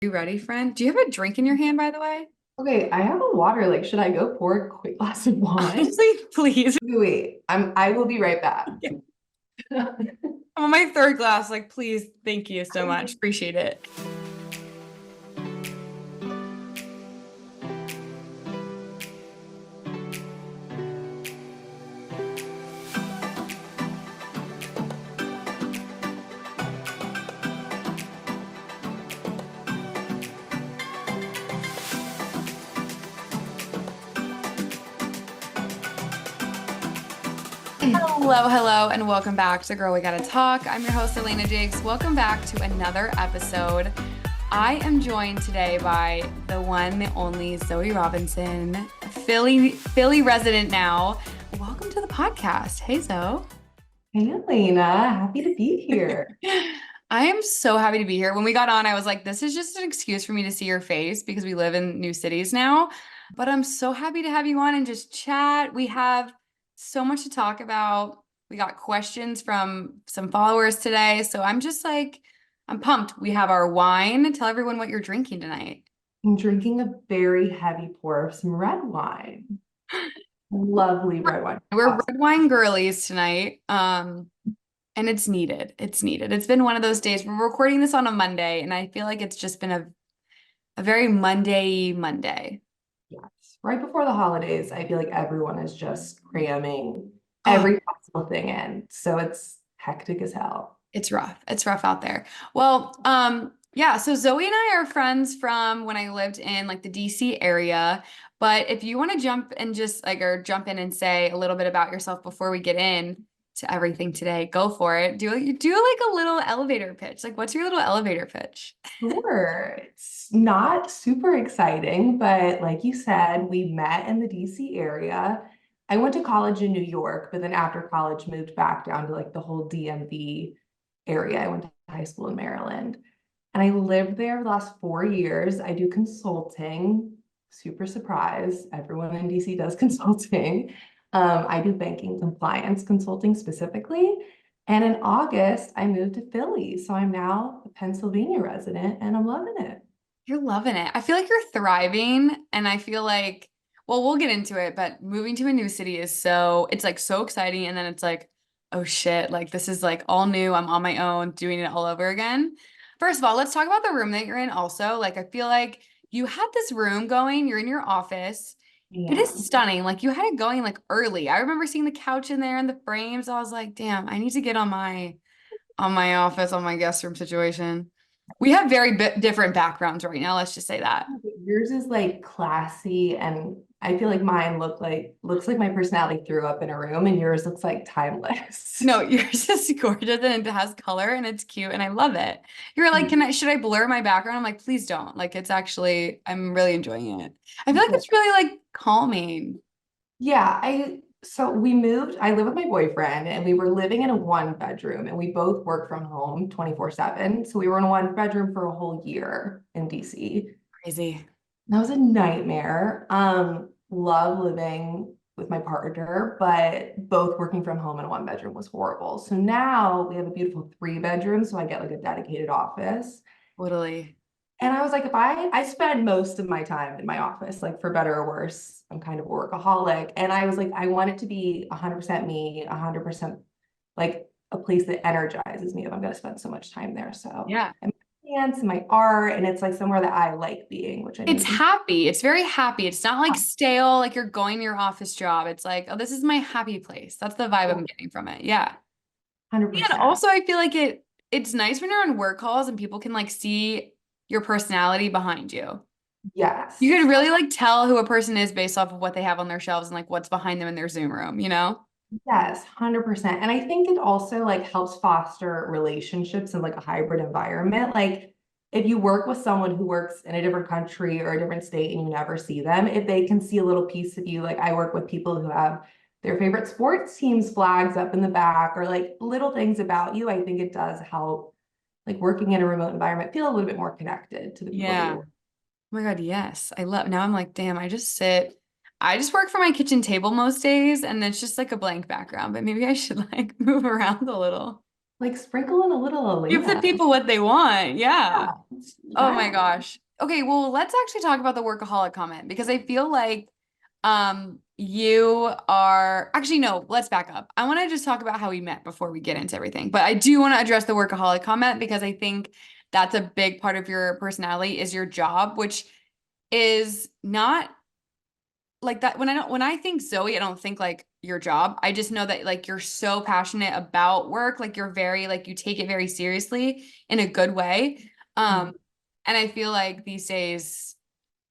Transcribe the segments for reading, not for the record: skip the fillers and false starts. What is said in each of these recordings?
You ready, friend? Do you have a drink in your hand, by the way? Okay, I have a water. Like, should I go pour a quick glass of wine? Honestly, please. Wait, I will be right back. I'm on my third glass. Like, please. Thank you so much. Appreciate it. Hello, hello, and welcome back to Girl We Gotta Talk. I'm your host, Elena Diggs. Welcome back to another episode. I am joined today by the one, the only Zoe Robinson, Philly resident now. Welcome to the podcast. Hey, Zoe. Hey, Elena, happy to be here. I am so happy to be here. When we got on, I was like, this is just an excuse for me to see your face because we live in new cities now. But I'm so happy to have you on and just chat. We have so much to talk about. We got questions from some followers today. So I'm just like, I'm pumped. We have our wine. Tell everyone what you're drinking tonight. I'm drinking a very heavy pour of some red wine. Lovely red wine. We're Awesome. red wine girlies tonight. And it's needed. It's needed. It's been one of those days. We're recording this on a Monday, and I feel like it's just been a very Monday. Yes. Right before the holidays, I feel like everyone is just cramming Oh, every possible thing in. So it's hectic as hell. it's rough. It's rough out there. Well, yeah, so Zoe and I are friends from when I lived in like the DC area. But if you want to jump and just like or jump in and say a little bit about yourself before we get in to everything today, go for it. Do like a little elevator pitch. Like what's your little elevator pitch? Sure. It's not super exciting, but like you said, we met in the DC area. I went to college in New York, but then after college moved back down to like the whole DMV area. I went to high school in Maryland and I lived there the last 4 years. I do consulting. Super surprised. Everyone in DC does consulting. I do banking compliance consulting specifically. And in August, I moved to Philly. So I'm now a Pennsylvania resident and I'm loving it. You're loving it. I feel like you're thriving, and I feel like, well, we'll get into it, but moving to a new city is it's like so exciting, and then it's like, oh shit, like this is like all new. I'm on my own, doing it all over again. First of all, let's talk about the room that you're in also. Like, I feel like you had this room going, you're in your office. It is Yeah, stunning. Like you had it going like early. I remember seeing the couch in there and the frames. I was like, damn, I need to get on my office, on my guest room situation. We have very different backgrounds right now. Let's just say that. yours is like classy and I feel like mine looks like my personality threw up in a room and yours looks like timeless. No, yours is gorgeous and it has color and it's cute and I love it. You're like, should I blur my background? I'm like, please don't. Like, it's actually, I'm really enjoying it. I feel like it's really like calming. Yeah, so we moved, I live with my boyfriend and we were living in a one bedroom and we both work from home 24/7. So we were in one bedroom for a whole year in DC. Crazy. That was a nightmare. Love living with my partner, but both working from home in a one bedroom was horrible. So now we have a beautiful three bedroom, so I get like a dedicated office. Totally. And I was like, if I spend most of my time in my office, like for better or worse, I'm kind of a workaholic. And I was like, I want it to be 100% me, 100% like a place that energizes me if I'm going to spend so much time there. So Yeah. and my dance and my art, and it's like somewhere that I like being, which I It's moved in. happy. It's very happy. It's not like stale, like you're going to your office job. It's like, oh, this is my happy place. That's the vibe I'm getting from it. Yeah. And 100%. also I feel like it's nice when you're on work calls and people can like see your personality behind you. You Yes. can really like tell who a person is based off of what they have on their shelves and like what's behind them in their Zoom room, you know? Yes, 100%. And I think it also like helps foster relationships in like a hybrid environment. Like if you work with someone who works in a different country or a different state and you never see them, if they can see a little piece of you, like I work with people who have their favorite sports teams flags up in the back or like little things about you, I think it does help like working in a remote environment feel a little bit more connected to the people that Yeah. you're Oh my God, yes. Now I'm like, damn, I just work from my kitchen table most days and it's just like a blank background, but maybe I should like move around a little. Like sprinkle in a little Give the Elena. people what they want. Yeah. Yeah, Oh my exactly. gosh. Okay, well, let's actually talk about the workaholic comment because I feel like you are actually no, let's back up. I want to just talk about how we met before we get into everything. But I do want to address the workaholic comment because I think that's a big part of your personality is your job, which is not like that when I think Zoe, I don't think like your job. I just know that like you're so passionate about work, like you're very like you take it very seriously in a good way. Um, Mhm. and I feel like these days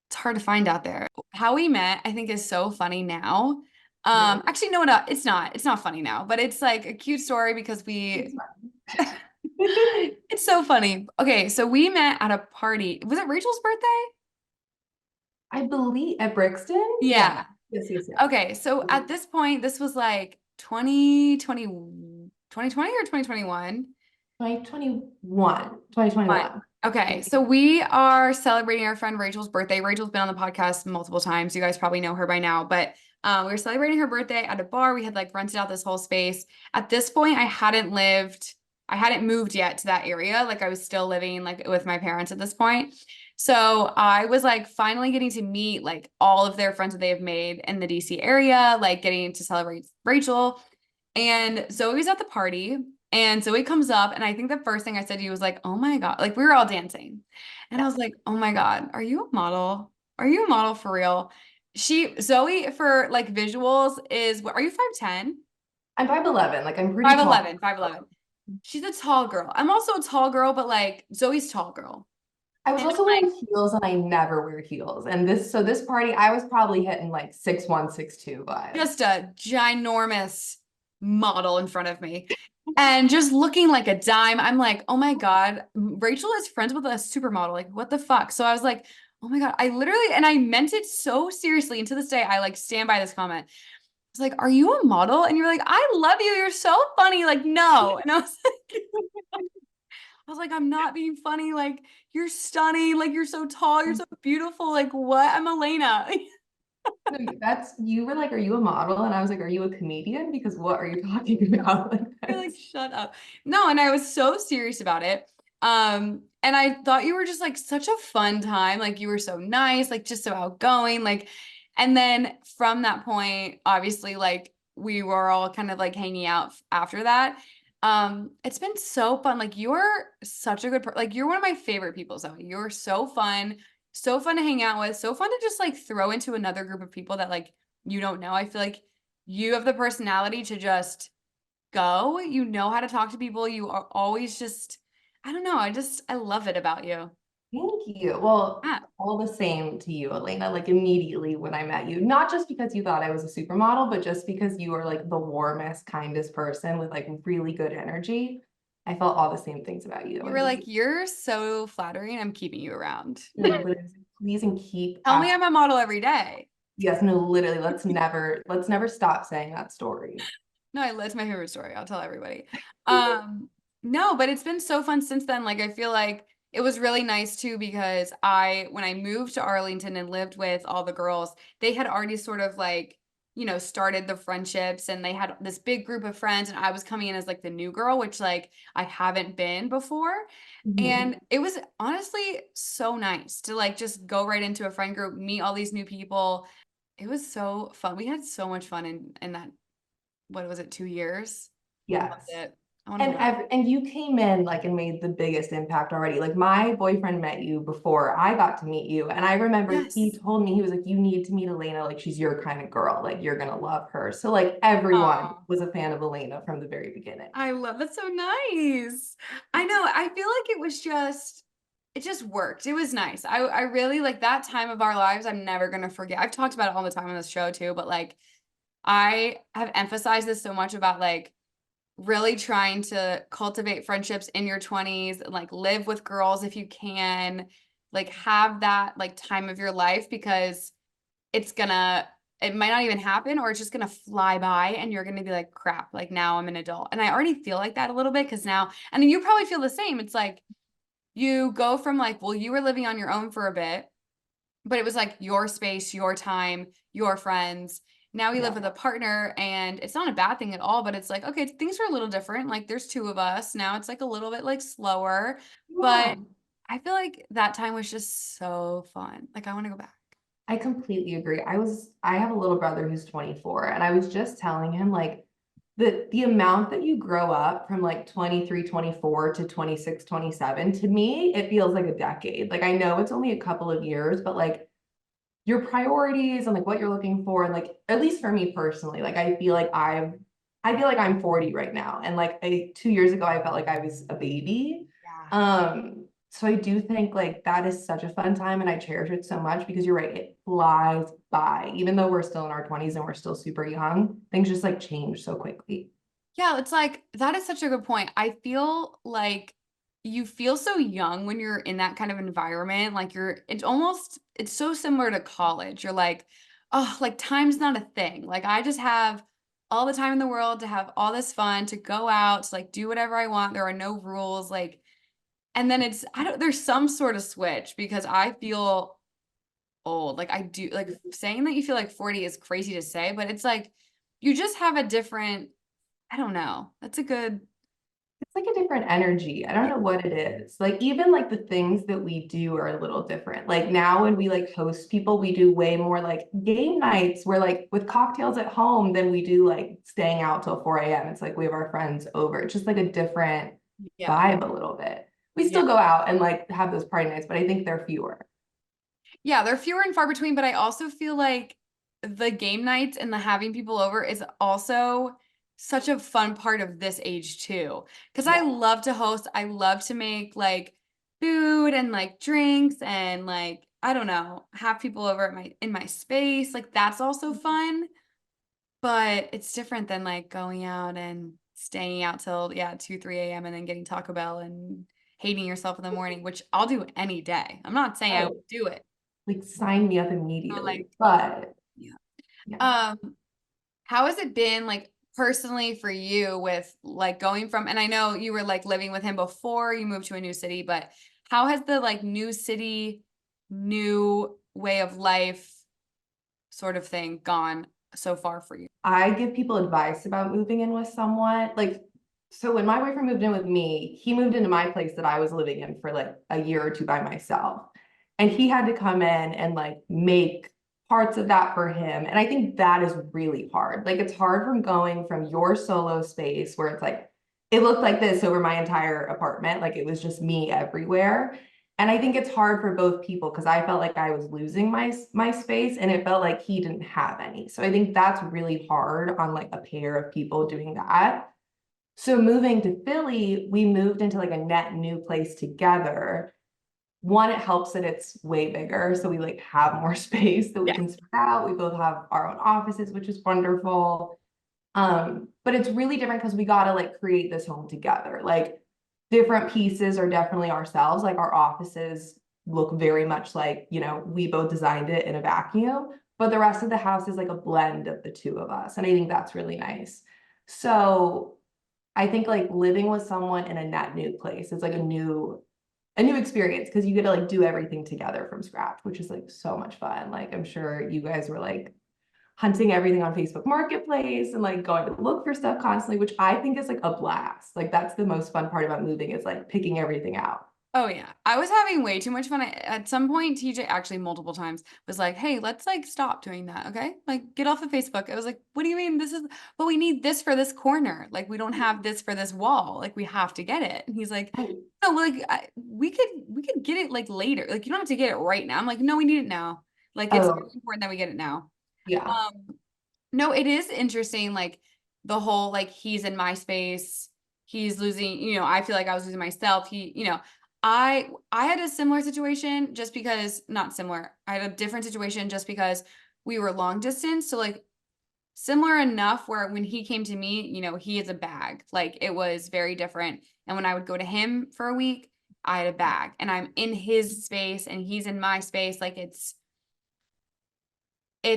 it's hard to find out there. How we met, I think is so funny now. Really? Actually, no, no, it's not. It's not funny now, but it's like a cute story because It's we fine. it's so funny. Okay, so we met at a party. Was it Rachel's birthday? I believe at Brixton? Yeah. Yeah. Yes, yes, yes. Okay, so at this point, this was like 2020 or 2021? 2021. Fine. 2021. Okay, so we are celebrating our friend Rachel's birthday. Rachel's been on the podcast multiple times. You guys probably know her by now, but we were celebrating her birthday at a bar. We had like rented out this whole space. At this point, I hadn't moved yet to that area. Like I was still living like with my parents at this point. So I was like finally getting to meet like all of their friends that they have made in the DC area, like getting to celebrate Rachel. And Zoe was at the party, and Zoe comes up, and I think the first thing I said to you was like, "Oh my God!" Like we were all dancing, and I Yeah. was like, "Oh my God, are you a model? Are you a model for real?" Zoe for like visuals is what are you 5'10"? I'm 5'11", like I'm pretty tall. 5'11", 5'11". She's a tall girl. I'm also a tall girl, but like Zoe's tall girl. I was And also I'm wearing heels and I never wear heels. And this party, I was probably hitting like 6'1", 6'2" vibes. just a ginormous model in front of me and just looking like a dime. I'm like, oh my God, Rachel is friends with a supermodel. Like, what the fuck? So I was like, oh my God, I literally, and I meant it so seriously. And to this day, I like stand by this comment. I was like, are you a model? And you're like, I love you. You're so funny. Like, no. And I was like, I'm not being funny. Like, you're stunning. Like, you're so tall. You're so beautiful. Like, what? I'm Elena. No, that's you were like, "Are you a model?" And I was like, "Are you a comedian? Because what are you talking about like You're like, this?" shut up. No, and I was so serious about it. And I thought you were just like such a fun time. Like you were so nice, like just so outgoing. Like, and then from that point, obviously, like we were all kind of like hanging out after that. It's been so fun. Like you're such a like you're one of my favorite people, Zoe. You're so fun to hang out with, so fun to just like throw into another group of people that like you don't know. I feel like you have the personality to just go. You know how to talk to people. You are always just, I don't know. I love it about you. Thank you. Well, Yeah. all the same to you, Elena, like immediately when I met you, not just because you thought I was a supermodel, but just because you are like the warmest, kindest person with like really good energy. I felt all the same things about you You were like, immediately. you're so flattering. I'm keeping you around. No, literally, please and keep Tell me asking. I'm a model every day. Yes, no, literally, let's never stop saying that story. No, it's my favorite story. I'll tell everybody. Um, no, but it's been so fun since then. Like I feel like it was really nice too because when I moved to Arlington and lived with all the girls, they had already sort of like, started the friendships and they had this big group of friends and I was coming in as like the new girl, which like I haven't been before. Mhm. And it was honestly so nice to like just go right into a friend group, meet all these new people. It was so fun. We had so much fun in that what was it, 2 years? I loved Yes. it. I want to go back. And you came in like and made the biggest impact already. Like my boyfriend met you before I got to meet you. And I remember he Yes. told me, he was like, "You need to meet Elena. Like she's your kind of girl. Like you're gonna love her." So like everyone Oh, was a fan of Elena from the very beginning. I love that's so nice. I know. I feel like it just worked. It was nice. I really like that time of our lives. I'm never gonna forget. I've talked about it all the time on this show too, but like I have emphasized this so much about like really trying to cultivate friendships in your 20s and like live with girls if you can, like have that like time of your life because it might not even happen or it's just gonna fly by and you're gonna be like, crap, like now I'm an adult. And I already feel like that a little bit because now, and you probably feel the same. It's like you go from like, well, you were living on your own for a bit, but it was like your space, your time, your friends. now we live Yeah. with a partner and it's not a bad thing at all, but it's like, okay, things are a little different. Like there's two of us. Now it's like a little bit like slower, Yeah. but I feel like that time was just so fun. Like I want to go back. I completely agree. I have a little brother who's 24, and I was just telling him like the amount that you grow up from like 23, 24 to 26, 27, to me, it feels like a decade. Like I know it's only a couple of years, but like your priorities and like what you're looking for, and like at least for me personally, like I feel like I'm 40 right now. And like 2 years ago, I felt like I was a baby. Yeah. So I do think like that is such a fun time and I cherish it so much because you're right, it flies by. Even though we're still in our 20s and we're still super young, things just like change so quickly. Yeah, it's like that is such a good point. I feel like you feel so young when you're in that kind of environment. Like it's so similar to college. You're like, oh, like time's not a thing. Like I just have all the time in the world to have all this fun, to go out, to like do whatever I want. There are no rules. Like, and then there's some sort of switch because I feel old. Like I do, like saying that you feel like 40 is crazy to say, but it's like you just have a different, I don't know. That's a good. It's like a different energy. I don't know what it is. Like even like the things that we do are a little different. Like now when we like host people, we do way more like game nights where like with cocktails at home than we do like staying out till 4 a.m. It's like we have our friends over. It's just like a different Yeah. vibe a little bit. We Yeah. still go out and like have those party nights, but I think they're fewer. Yeah, they're fewer and far between, but I also feel like the game nights and the having people over is also such a fun part of this age too. Because I Yeah. love to host, I love to make like food and like drinks and like I don't know, have people over at my in my space. Like that's also fun, but it's different than like going out and staying out till 2, 3 a.m. and then getting Taco Bell and hating yourself in the morning, which I'll do any day. I'm not saying I would Oh, do it. like sign me up Or like, immediately. But yeah. yeah. Um, how has it been like personally for you with like going from, and I know you were like living with him before you moved to a new city, but how has the like new city, new way of life sort of thing gone so far for you? I give people advice about moving in with someone. Like, so when my boyfriend moved in with me, he moved into my place that I was living in for like a year or two by myself. And he had to come in and like make parts of that for him. And I think that is really hard. Like, it's hard from going from your solo space where it's like, it looked like this over my entire apartment. Like, it was just me everywhere. And I think it's hard for both people because I felt like I was losing my space and it felt like he didn't have any. So I think that's really hard on like a pair of people doing that. So moving to Philly, we moved into like a net new place together. One, it helps that it's way bigger, so we like have more space that we Yeah. can spread out. We both have our own offices, which is wonderful. But it's really different because we got to like create this home together. Like different pieces are definitely ourselves. Like our offices look very much like, we both designed it in a vacuum, but the rest of the house is like a blend of the two of us. And I think that's really nice. So I think like living with someone in a net new place is like a new experience because you get to like do everything together from scratch, which is like so much fun. Like I'm sure you guys were like hunting everything on Facebook Marketplace and like going to look for stuff constantly, which I think is like a blast. Like that's the most fun part about moving is like picking everything out. Oh yeah. I was having way too much fun. At some point, TJ actually multiple times was like, "Hey, let's like stop doing that, okay? Like get off of Facebook." I was like, "What do you mean? But we need this for this corner. Like we don't have this for this wall. Like we have to get it." And he's like, Right. "No, like we could get it like later. Like you don't have to get it right now." I'm like, "No, we need it now. Like it's very Oh, important that we get it now." yeah. No, it is interesting, like the whole like he's in my space, he's losing, I feel like I was losing myself. I had a similar situation just because not similar. I had a different situation just because we were long distance. So like similar enough where when he came to me, he is a bag. Like it was very different. And when I would go to him for a week, I had a bag and I'm in his space and he's in my space. Like it's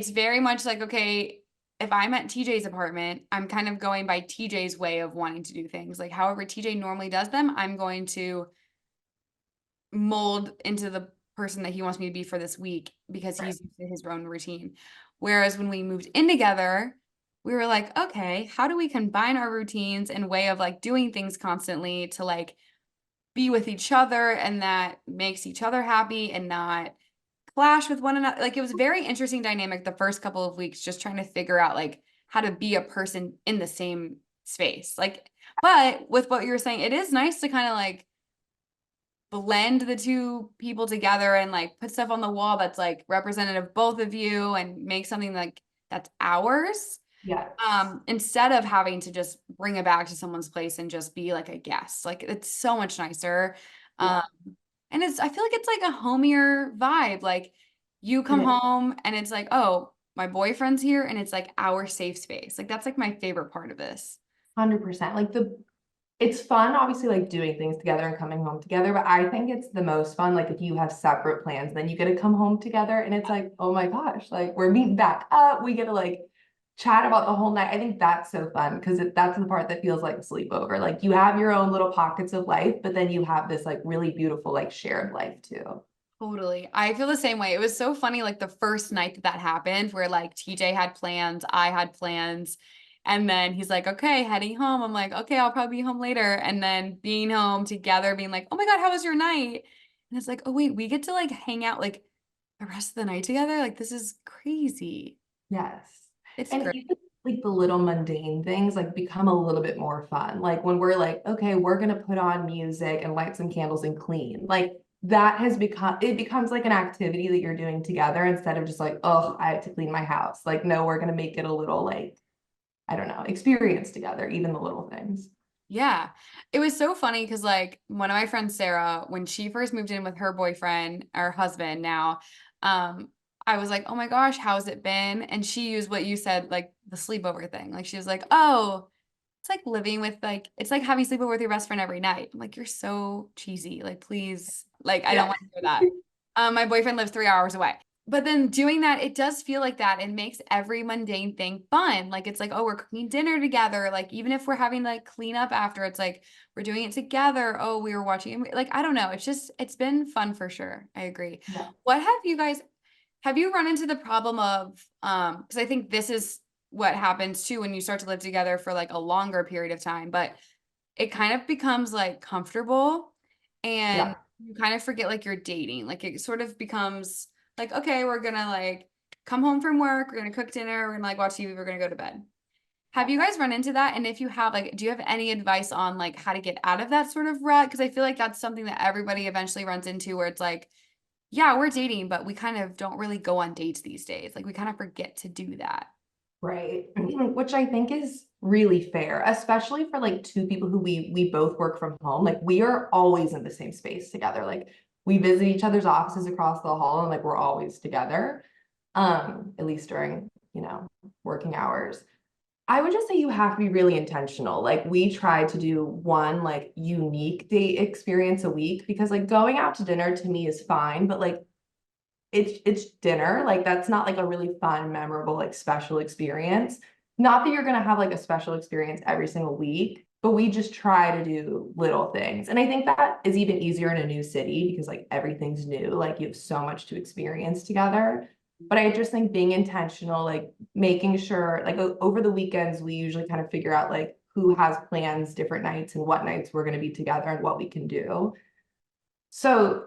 very much like, okay, if I'm at TJ's apartment, I'm kind of going by TJ's way of wanting to do things. Like however TJ normally does them, I'm going to mold into the person that he wants me to be for this week because Right. he's used to his own routine. Whereas when we moved in together, we were like, okay, how do we combine our routines and way of like doing things constantly to like be with each other and that makes each other happy and not clash with one another. Like it was a very interesting dynamic the first couple of weeks, just trying to figure out like how to be a person in the same space. Like, but with what you were saying, it is nice to kind of like blend the two people together and like put stuff on the wall that's like representative of both of you and make something like that's ours, Yes. instead of having to just bring it back to someone's place and just be like a guest. Like it's so much nicer. Yeah. Um, and I feel like it's like a homier vibe. Like you It come is home and it's like, oh, my boyfriend's here and it's like our safe space. Like that's like my favorite part of this. 100%. Like it's fun, obviously, like doing things together and coming home together, but I think it's the most fun, like if you have separate plans, then you get to come home together and it's like, oh my gosh, like we're meeting back up. We get to like chat about the whole night. I think that's so fun because that's the part that feels like a sleepover. Like you have your own little pockets of life, but then you have this like really beautiful, like shared life too. Totally. I feel the same way. It was so funny, like the first night that that happened, where like TJ had plans, I had plans, and then he's like, okay, heading home. I'm like, okay, I'll probably be home later. And then being home together, being like, oh my God, how was your night? And it's like, oh wait, we get to like hang out like the rest of the night together. Like this is crazy. Yes. It's And great. even like the little mundane things like become a little bit more fun. Like when we're like, okay, we're gonna put on music and light some candles and clean. Like that has become it becomes like an activity that you're doing together instead of just like, oh, I have to clean my house. Like, no, we're gonna make it a little like, I don't know, experience together, even the little things. Yeah. It was so funny because like one of my friends, Sarah, when she first moved in with her boyfriend or husband now, I was like, oh my gosh, how's it been? And she used what you said, like the sleepover thing. Like she was like, oh, it's like living with like it's like having sleepover with your best friend every night. I'm like, you're so cheesy. Like, please, like I don't Yeah. want to hear that. My boyfriend lives 3 hours away. But then doing that, it does feel like that. It makes every mundane thing fun. Like it's like, oh, we're cooking dinner together. Like even if we're having like clean up after, it's like we're doing it together. Oh, we were watching like I don't know. It's just it's been fun for sure. I agree. Yeah. What have you run into the problem of because I think this is what happens too when you start to live together for like a longer period of time, but it kind of becomes like comfortable and Yeah. you kind of forget like you're dating. Like it sort of becomes like, okay, we're gonna like come home from work, we're gonna cook dinner, we're gonna like watch TV, we're gonna go to bed. Have you guys run into that? And if you have, like, do you have any advice on like how to get out of that sort of rut? Because I feel like that's something that everybody eventually runs into where it's like, yeah, we're dating, but we kind of don't really go on dates these days. Like we kind of forget to do that. Right. Which I think is really fair, especially for like two people who we both work from home. Like we are always in the same space together. Like we visit each other's offices across the hall and like we're always together. At least during, working hours. I would just say you have to be really intentional. Like we try to do one like unique date experience a week because like going out to dinner to me is fine, but like it's dinner. Like that's not like a really fun, memorable, like special experience. Not that you're gonna have like a special experience every single week, but we just try to do little things. And I think that is even easier in a new city because like everything's new. Like you have so much to experience together. But I just think being intentional, like making sure, like over the weekends, we usually kind of figure out like who has plans different nights and what nights we're going to be together and what we can do. So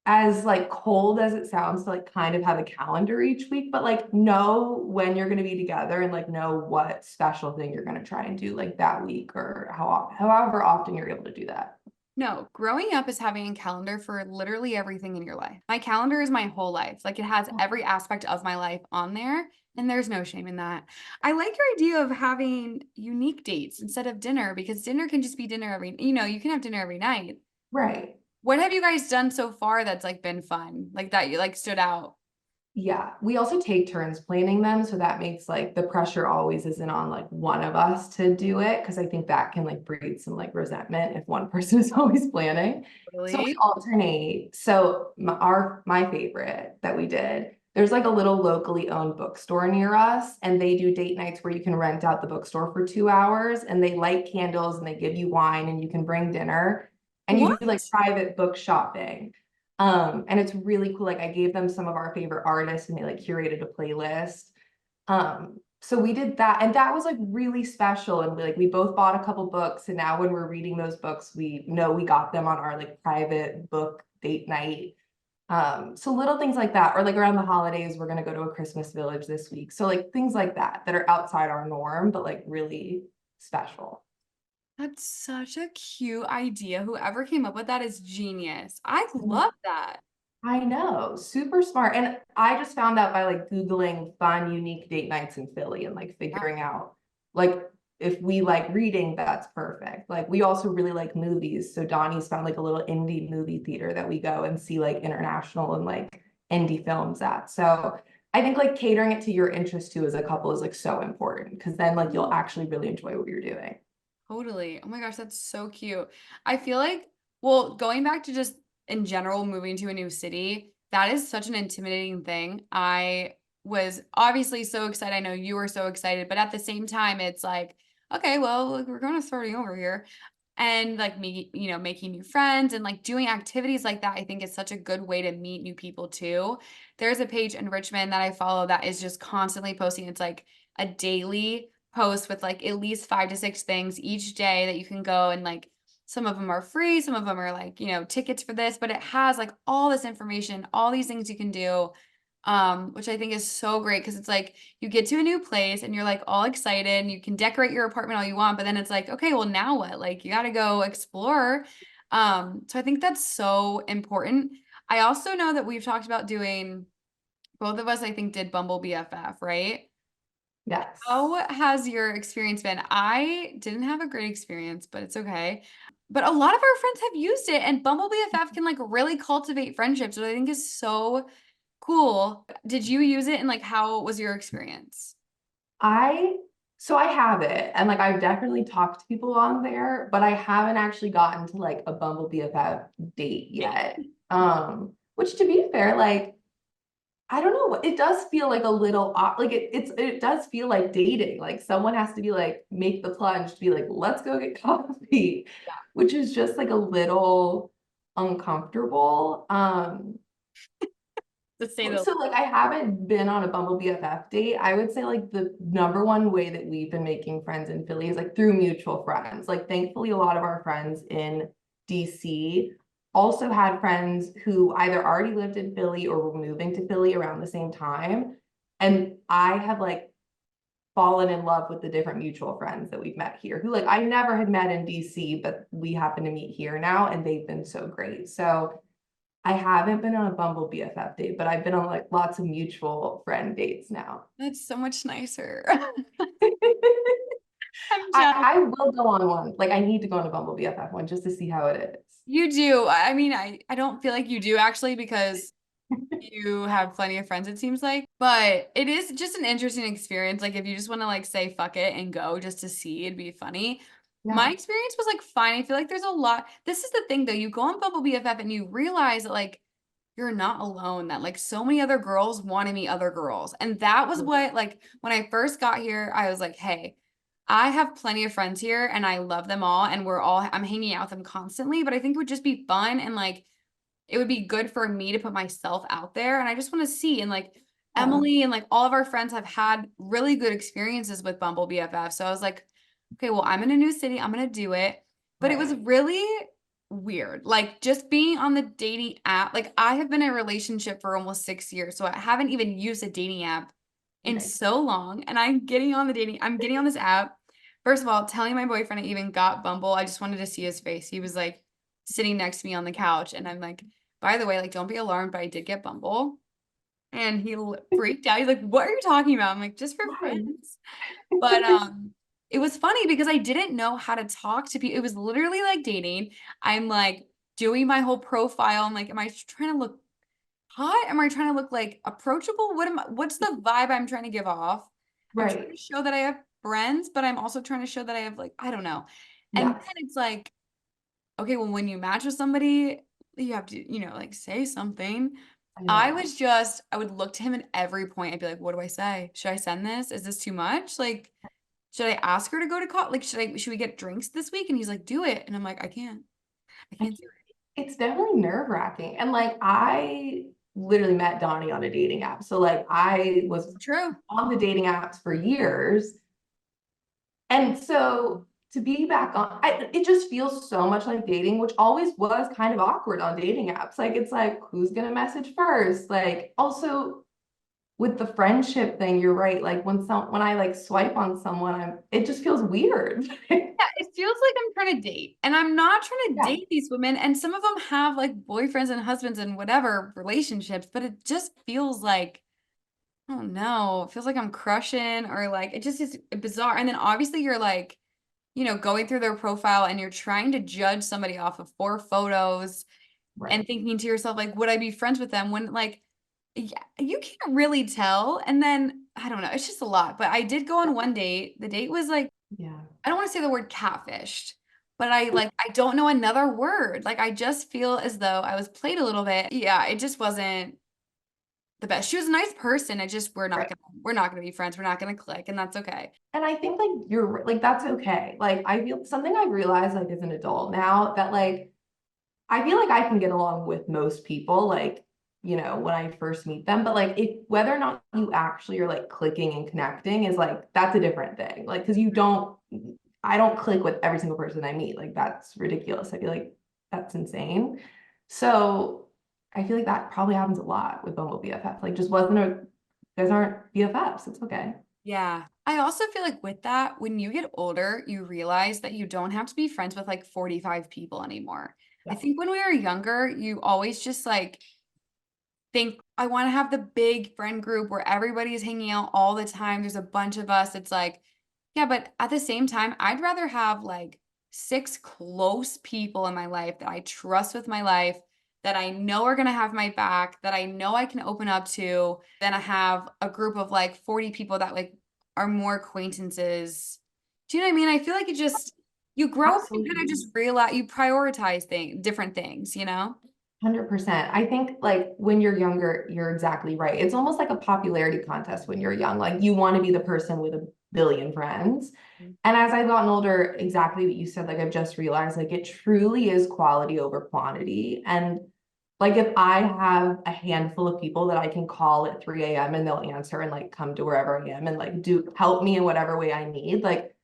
as like cold as it sounds to like kind of have a calendar each week, but like know when you're going to be together and like know what special thing you're going to try and do like that week or however often you're able to do that. No, growing up is having a calendar for literally everything in your life. My calendar is my whole life. Like it has every aspect of my life on there, and there's no shame in that. I like your idea of having unique dates instead of dinner because dinner can just be dinner you can have dinner every night. Right. What have you guys done so far that's like been fun? Like that you like stood out? Yeah, we also take turns planning them, so that makes like the pressure always isn't on like one of us to do it because I think that can like breed some like resentment if one person is always planning. So we Really? alternate. So my favorite that we did, there's like a little locally owned bookstore near us, and they do date nights where you can rent out the bookstore for 2 hours, and they light candles and they give you wine, and you can bring dinner, and you What? do like private book shopping. And it's really cool. Like I gave them some of our favorite artists and they like curated a playlist. So we did that, and that was like really special. And we both bought a couple books, and now when we're reading those books, we know we got them on our like private book date night. So little things like that, or like around the holidays, we're gonna go to a Christmas village this week. So like things like that that are outside our norm, but like really special. That's such a cute idea. Whoever came up with that is genius. I love that. I know, super smart. And I just found out by like Googling fun, unique date nights in Philly and like Yeah, figuring out like if we like reading, that's perfect. Like we also really like movies. So Donnie's found like a little indie movie theater that we go and see like international and like indie films at. So I think like catering it to your interest too as a couple is like so important because then like you'll actually really enjoy what you're doing. totally. Oh my gosh, that's so cute. I feel like, well, going back to just in general moving to a new city, that is such an intimidating thing. I was obviously so excited. I know you were so excited, but at the same time, it's like, okay, well, like, we're going to starting over here. And like me, making new friends and like doing activities like that, I think is such a good way to meet new people too. There's a page in Richmond that I follow that is just constantly posting. It's like a daily post with like at least 5 to 6 things each day that you can go and like some of them are free, some of them are like, tickets for this, but it has like all this information, all these things you can do. Which I think is so great because it's like you get to a new place and you're like all excited and you can decorate your apartment all you want, but then it's like, okay, well now what? Like you got to go explore. So I think that's so important. I also know that we've talked about doing, both of us, I think, did Bumble BFF, right? Yes. How has your experience been? I didn't have a great experience, but it's okay. But a lot of our friends have used it, and Bumble BFF can like really cultivate friendships, which I think is so cool. Did you use it and like how was your experience? I so I have it and like I've definitely talked to people on there, but I haven't actually gotten to like a Bumble BFF date yet. Which to be fair, like I don't know, it does feel like a little like it does feel like dating. Like someone has to be like make the plunge to be like, let's go get coffee, which is just like a little uncomfortable. To say the So like I haven't been on a Bumble BFF date. I would say like the number one way that we've been making friends in Philly is like through mutual friends. Like thankfully a lot of our friends in DC also had friends who either already lived in Philly or were moving to Philly around the same time. And I have like fallen in love with the different mutual friends that we've met here who like I never had met in DC, but we happen to meet here now and they've been so great. So I haven't been on a Bumble BFF date, but I've been on like lots of mutual friend dates now. That's so much nicer. I, I'm jealous. I will go on one. Like I need to go on a Bumble BFF one just to see how it is. You do. I mean, I don't feel like you do actually because you have plenty of friends, it seems like. But it is just an interesting experience. Like if you just want to like say fuck it and go just to see, it'd be funny. My Yeah. experience was like fine. I feel like there's a lot. This is the thing though. You go on Bumble BFF and you realize that like you're not alone, that like so many other girls want to meet other girls. And that was what like when I first got here, I was like, hey, I have plenty of friends here and I love them all and I'm hanging out with them constantly, but I think it would just be fun and like it would be good for me to put myself out there and I just want to see and like Yeah. Emily and like all of our friends have had really good experiences with Bumble BFF. So I was like, okay, well, I'm in a new city. I'm going to do it. But it was Right. really weird. Like just being on the dating app. Like I have been in a relationship for almost 6 years, so I haven't even used a dating app in Right. so long. And I'm getting on this app. First of all, telling my boyfriend I even got Bumble, I just wanted to see his face. He was like sitting next to me on the couch, and I'm like, by the way, like don't be alarmed, but I did get Bumble. And he freaked out. He's like, "What are you talking about?" I'm like, "Just for Right. friends." But it was funny because I didn't know how to talk to people. It was literally like dating. I'm like doing my whole profile. I'm like, am I trying to look hot? Am I trying to look like approachable? What's the vibe I'm trying to give off? I'm trying to Right. show that I have friends, but I'm also trying to show that I have like, I don't know. And then Yes. it's like, okay, well, when you match with somebody, you have to, like say something. I know. I would look to him at every point. I'd be like, what do I say? Should I send this? Is this too much? Like, should I ask her to go to college? Like, should we get drinks this week? And he's like, do it. And I'm like, I can't I do it. It's definitely nerve-wracking. And like I literally met Donnie on a dating app. So like I was True. on the dating apps for years. And so to be back on, it just feels so much like dating, which always was kind of awkward on dating apps. Like it's like, who's gonna message first? Like also with the friendship thing, you're right. Like when I like swipe on someone, it just feels weird. Yeah, it feels like I'm trying to date, and I'm not trying to Yeah, date these women. And some of them have like boyfriends and husbands and whatever relationships, but it just feels like, oh no, it feels like I'm crushing or like it just is bizarre. And then obviously you're like, going through their profile and you're trying to judge somebody off of 4 photos right. and thinking to yourself, like, would I be friends with them when like, yeah, you can't really tell. And then I don't know, it's just a lot. But I did go on one date. The date was like, Yeah. I don't want to say the word catfished, but I don't know another word. Like I just feel as though I was played a little bit. Yeah, it just wasn't the best. She was a nice person. It just Right. we're not gonna be friends. We're not gonna click, and that's okay. And I think like you're like that's okay. Like I feel something I've realized like as an adult now that like I feel like I can get along with most people, like, when I first meet them, but like if whether or not you actually are like clicking and connecting is like that's a different thing. Like, because I don't click with every single person I meet. Like that's ridiculous. I feel like that's insane. So I feel like that probably happens a lot with Bumble BFF. Like just wasn't a guys aren't BFFs. It's okay. Yeah. I also feel like with that, when you get older, you realize that you don't have to be friends with like 45 people anymore. I Yeah. think when we were younger, you always just like think I want to have the big friend group where everybody's hanging out all the time. There's a bunch of us. It's like, yeah, but at the same time, I'd rather have like 6 close people in my life that I trust with my life, that I know are going to have my back, that I know I can open up to, than I have a group of like 40 people that like are more acquaintances. Do you know what I mean? I feel like you grow up and kind of Absolutely. just realize you prioritize different things, 100%. I think like when you're younger, you're exactly right. It's almost like a popularity contest when you're young. Like you want to be the person with a billion friends. And as I've gotten older, exactly what you said, like I've just realized like it truly is quality over quantity. And like if I have a handful of people that I can call at 3 a.m. and they'll answer and like come to wherever I am and like do help me in whatever way I need, like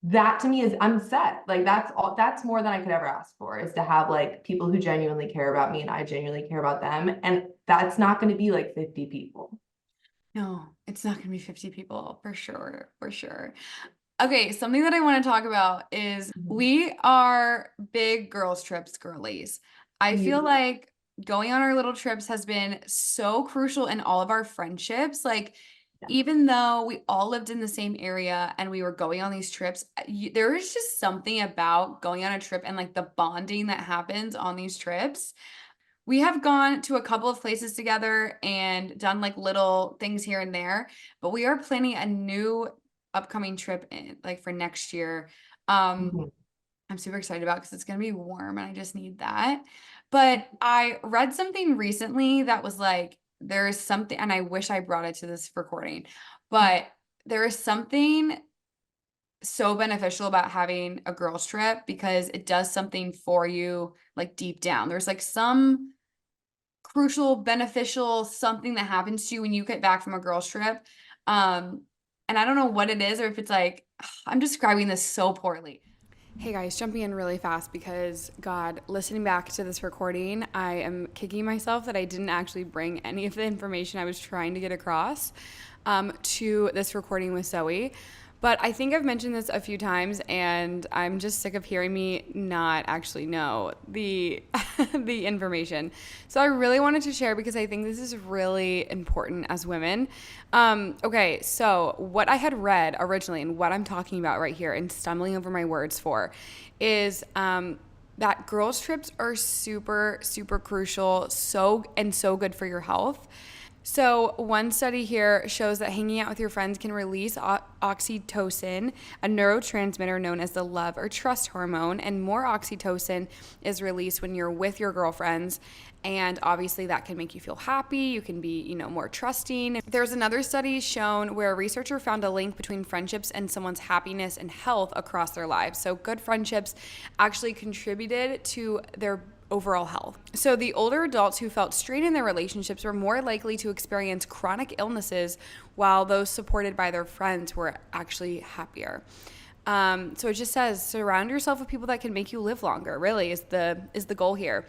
that to me is I'm set. Like that's more than I could ever ask for is to have like people who genuinely care about me and I genuinely care about them. And that's not going to be like 50 people. No, it's not going to be 50 people for sure, for sure. Okay, something that I want to talk about is Mhm. we are big girls trips girlies. I feel You- like going on our little trips has been so crucial in all of our friendships. Like, yeah. even though we all lived in the same area and we were going on these trips, there is just something about going on a trip and like the bonding that happens on these trips. We have gone to a couple of places together and done like little things here and there, but we are planning a new upcoming trip in like for next year. Um, Mhm. I'm super excited about because it's gonna be warm and I just need that. But I read something recently that was like, there is something, and I wish I brought it to this recording, but there is something so beneficial about having a girls trip because it does something for you like deep down. There's like some crucial, beneficial something that happens to you when you get back from a girls trip. Um, and I don't know what it is or if it's like I'm describing this so poorly. Hey guys, jumping in really fast because, God, listening back to this recording, I am kicking myself that I didn't actually bring any of the information I was trying to get across to this recording with Zoe. But I think I've mentioned this a few times, and I'm just sick of hearing me not actually know the the information. So I really wanted to share because I think this is really important as women. Okay, so what I had read originally and what I'm talking about right here and stumbling over my words for is that girls trips are super super crucial, so good for your health. So, one study here shows that hanging out with your friends can release oxytocin, a neurotransmitter known as the love or trust hormone, and more oxytocin is released when you're with your girlfriends. And obviously, that can make you feel happy. You can be, more trusting. There's another study shown where a researcher found a link between friendships and someone's happiness and health across their lives. So, good friendships actually contributed to their overall health. So, the older adults who felt strained in their relationships were more likely to experience chronic illnesses, while those supported by their friends were actually happier. So it just says surround yourself with people that can make you live longer. Really, is the goal here.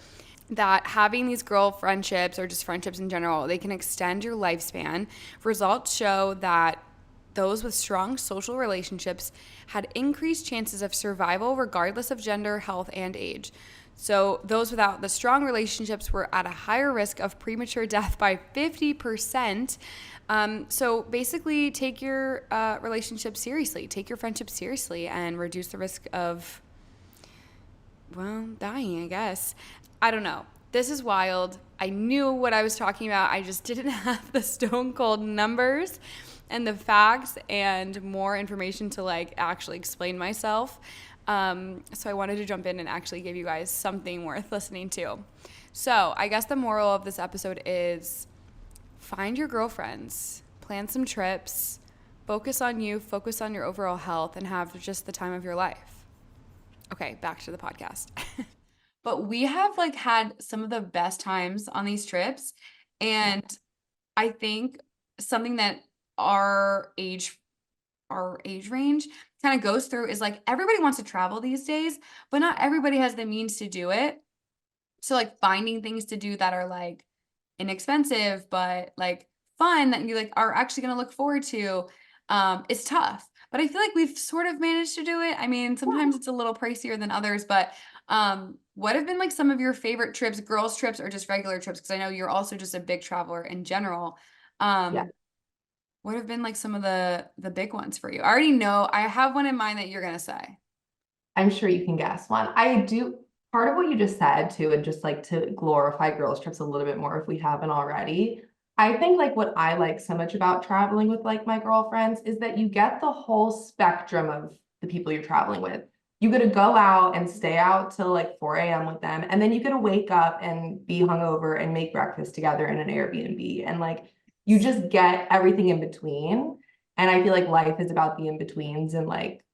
That having these girl friendships or just friendships in general, they can extend your lifespan. Results show that those with strong social relationships had increased chances of survival regardless of gender, health, and age. So those without the strong relationships were at a higher risk of premature death by 50%. So basically, take your relationship seriously, take your friendship seriously, and reduce the risk of, well, dying, I guess. I don't know. This is wild. I knew what I was talking about. I just didn't have the stone cold numbers and the facts and more information to like actually explain myself. So I wanted to jump in and actually give you guys something worth listening to. So I guess the moral of this episode is find your girlfriends, plan some trips, focus on you, focus on your overall health, and have just the time of your life. Okay, back to the podcast. But we have like had some of the best times on these trips. And I think something that our age our age range kind of goes through is like everybody wants to travel these days, but not everybody has the means to do it. So like finding things to do that are like inexpensive but like fun that you like are actually going to look forward to is tough. But I feel like we've sort of managed to do it. I mean, sometimes it's a little pricier than others, but what have been like some of your favorite trips, girls trips or just regular trips? Because I know you're also just a big traveler in general. Yeah. Um, what have been like some of the big ones for you? I already know I have one in mind that you're gonna say. I'm sure you can guess one. I do part of what you just said too, and just like to glorify girls' trips a little bit more if we haven't already. I think like what I like so much about traveling with like my girlfriends is that you get the whole spectrum of the people you're traveling with. You get to go out and stay out till like 4 a.m. with them, and then you get to wake up and be hungover and make breakfast together in an Airbnb. And like you just get everything in between. And I feel like life is about the in-betweens and like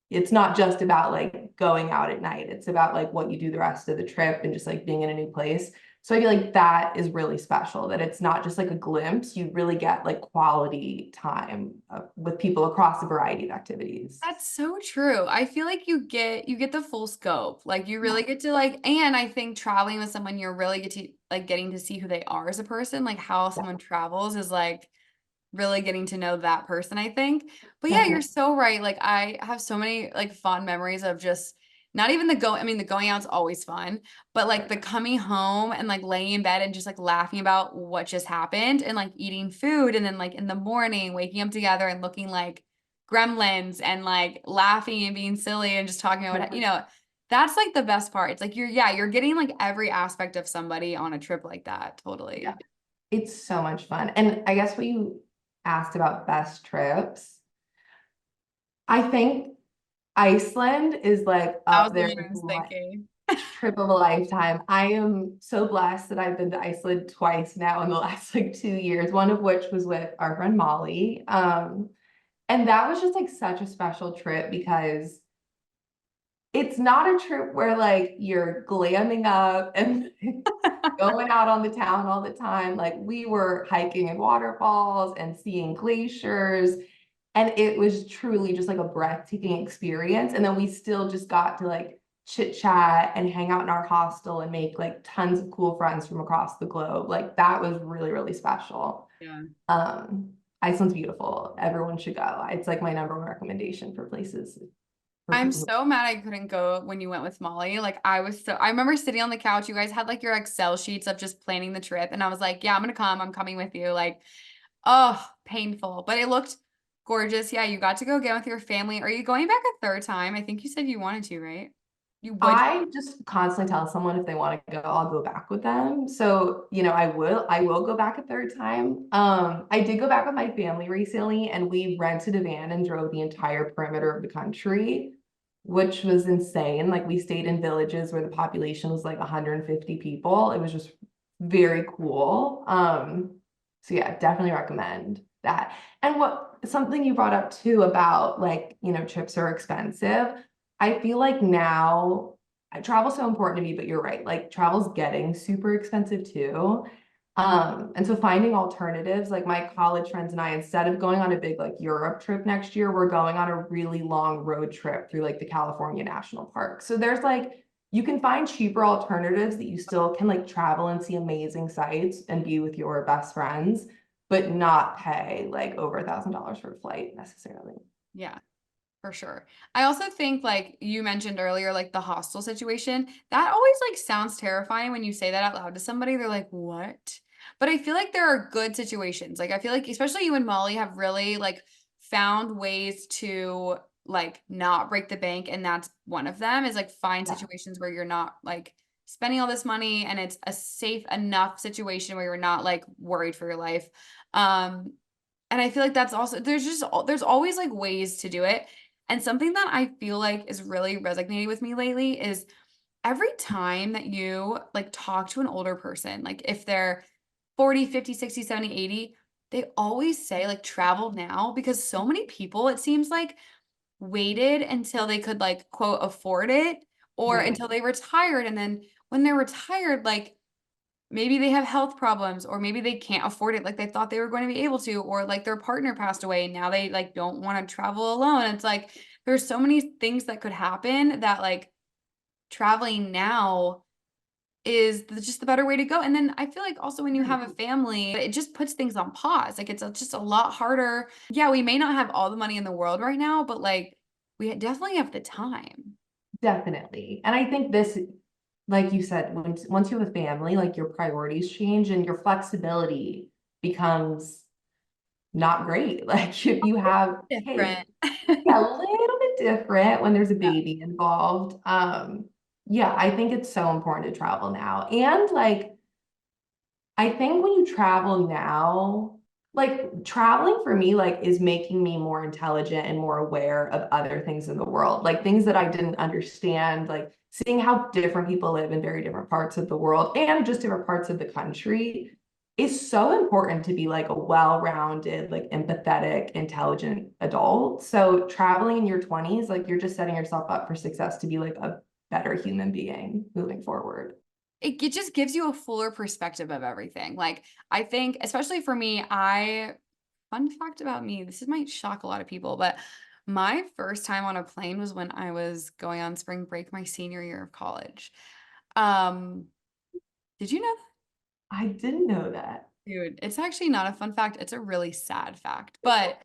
it's not just about like going out at night. It's about like what you do the rest of the trip and just like being in a new place. So I feel like that is really special, that it's not just like a glimpse. You really get like quality time with people across a variety of activities. That's so true. I feel like you get the full scope. Like you Yeah, really get to like, and I think traveling with someone you're really get to like getting to see who they are as a person, like how yeah, someone travels is like really getting to know that person, I think. But yeah, you're definitely. so right. Like I have so many like fond memories of just not even the go, I mean, the going out's always fun, but like the coming home and like laying in bed and just like laughing about what just happened and like eating food and then like in the morning waking up together and looking like gremlins and like laughing and being silly and just talking about Yeah, it, that's like the best part. It's like you're getting like every aspect of somebody on a trip like that. yeah. Totally. It's so much fun. And I guess what you asked about best trips, I think Iceland is like That up was the there one I with was my thinking. trip of a lifetime. I am so blessed that I've been to Iceland twice now in the last like 2 years, one of which was with our friend Molly. And that was just like such a special trip because it's not a trip where like you're glamming up and going out on the town all the time. Like we were hiking in waterfalls and seeing glaciers. And it was truly just like a breathtaking experience. And then we still just got to like chit chat and hang out in our hostel and make like tons of cool friends from across the globe. Like that was really, really special. Yeah. Um, Iceland's beautiful. Everyone should go. It's like my number one recommendation for places for I'm people who so mad I couldn't go when you went with Molly. Like I remember sitting on the couch. You guys had like your Excel sheets of just planning the trip. And I was like, yeah, I'm gonna come. I'm coming with you. Like, oh, painful. But it looked gorgeous. Yeah, you got to go again with your family. Are you going back a third time? I think you said you wanted to, right? You would. I just constantly tell someone if they want to go, I'll go back with them. So, I will go back a third time. I did go back with my family recently and we rented a van and drove the entire perimeter of the country, which was insane. Like we stayed in villages where the population was like 150 people. It was just very cool. So yeah, definitely recommend that. And what something you brought up too about like, trips are expensive. I feel like now travel's so important to me, but you're right. Like travel's getting super expensive too. And so finding alternatives, like my college friends and I, instead of going on a big like Europe trip next year, we're going on a really long road trip through like the California National Park. So there's like you can find cheaper alternatives that you still can like travel and see amazing sights and be with your best friends, but not pay like over $1,000 for a flight necessarily. Yeah. For sure. I also think like you mentioned earlier, like the hostel situation, that always like sounds terrifying when you say that out loud to somebody. They're like, what? But I feel like there are good situations. Like I feel like especially you and Molly have really like found ways to like not break the bank. And that's one of them is like find Yeah, situations where you're not like spending all this money and it's a safe enough situation where you're not like worried for your life. Um, and I feel like that's also there's always like ways to do it. And something that I feel like is really resonating with me lately is every time that you like talk to an older person, like if they're 40, 50, 60, 70, 80, they always say like travel now because so many people, it seems like, waited until they could like quote afford it or right. until they retired. And then when they're retired, like maybe they have health problems or maybe they can't afford it like they thought they were going to be able to or like their partner passed away and now they like don't want to travel alone. It's like there's so many things that could happen that like traveling now is just the better way to go. And then I feel like also when you Right. have a family, it just puts things on pause. Like just a lot harder. Yeah, we may not have all the money in the world right now, but like we definitely have the time. Definitely. And I think this, like you said, once you have a family, like your priorities change and your flexibility becomes not great. Like if you have kids, Different. yeah, a little bit different when there's a Yeah. baby involved. Yeah, I think it's so important to travel now. And like I think when you travel now, like traveling for me, like is making me more intelligent and more aware of other things in the world, like things that I didn't understand, like seeing how different people live in very different parts of the world and just different parts of the country is so important to be like a well-rounded, like empathetic, intelligent adult. So traveling in your 20s, like you're just setting yourself up for success to be like a better human being moving forward. It just gives you a fuller perspective of everything. Like I think, especially for me, I fun fact about me, this might shock a lot of people, but my first time on a plane was when I was going on spring break my senior year of college. Um, did you know that? I didn't know that. Dude, it's actually not a fun fact. It's a really sad fact. But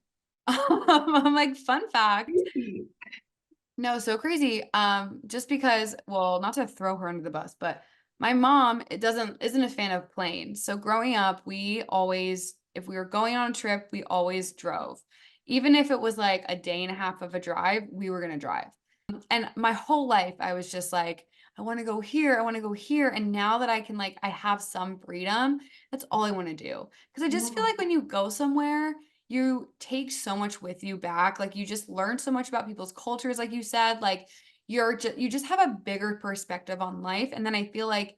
I'm like, fun fact. Crazy. No, so crazy. Just because, well, not to throw her under the bus, but my mom it doesn't isn't a fan of planes. So growing up, we always, if we were going on a trip, we always drove. Even if it was like a day and a half of a drive, we were gonna drive. And my whole life, I was just like, I want to go here, I want to go here. And now that I can like, I have some freedom, that's all I want to do. Because I just feel Yeah, like when you go somewhere, you take so much with you back. Like you just learn so much about people's cultures, like you said, like you just have a bigger perspective on life. And then I feel like,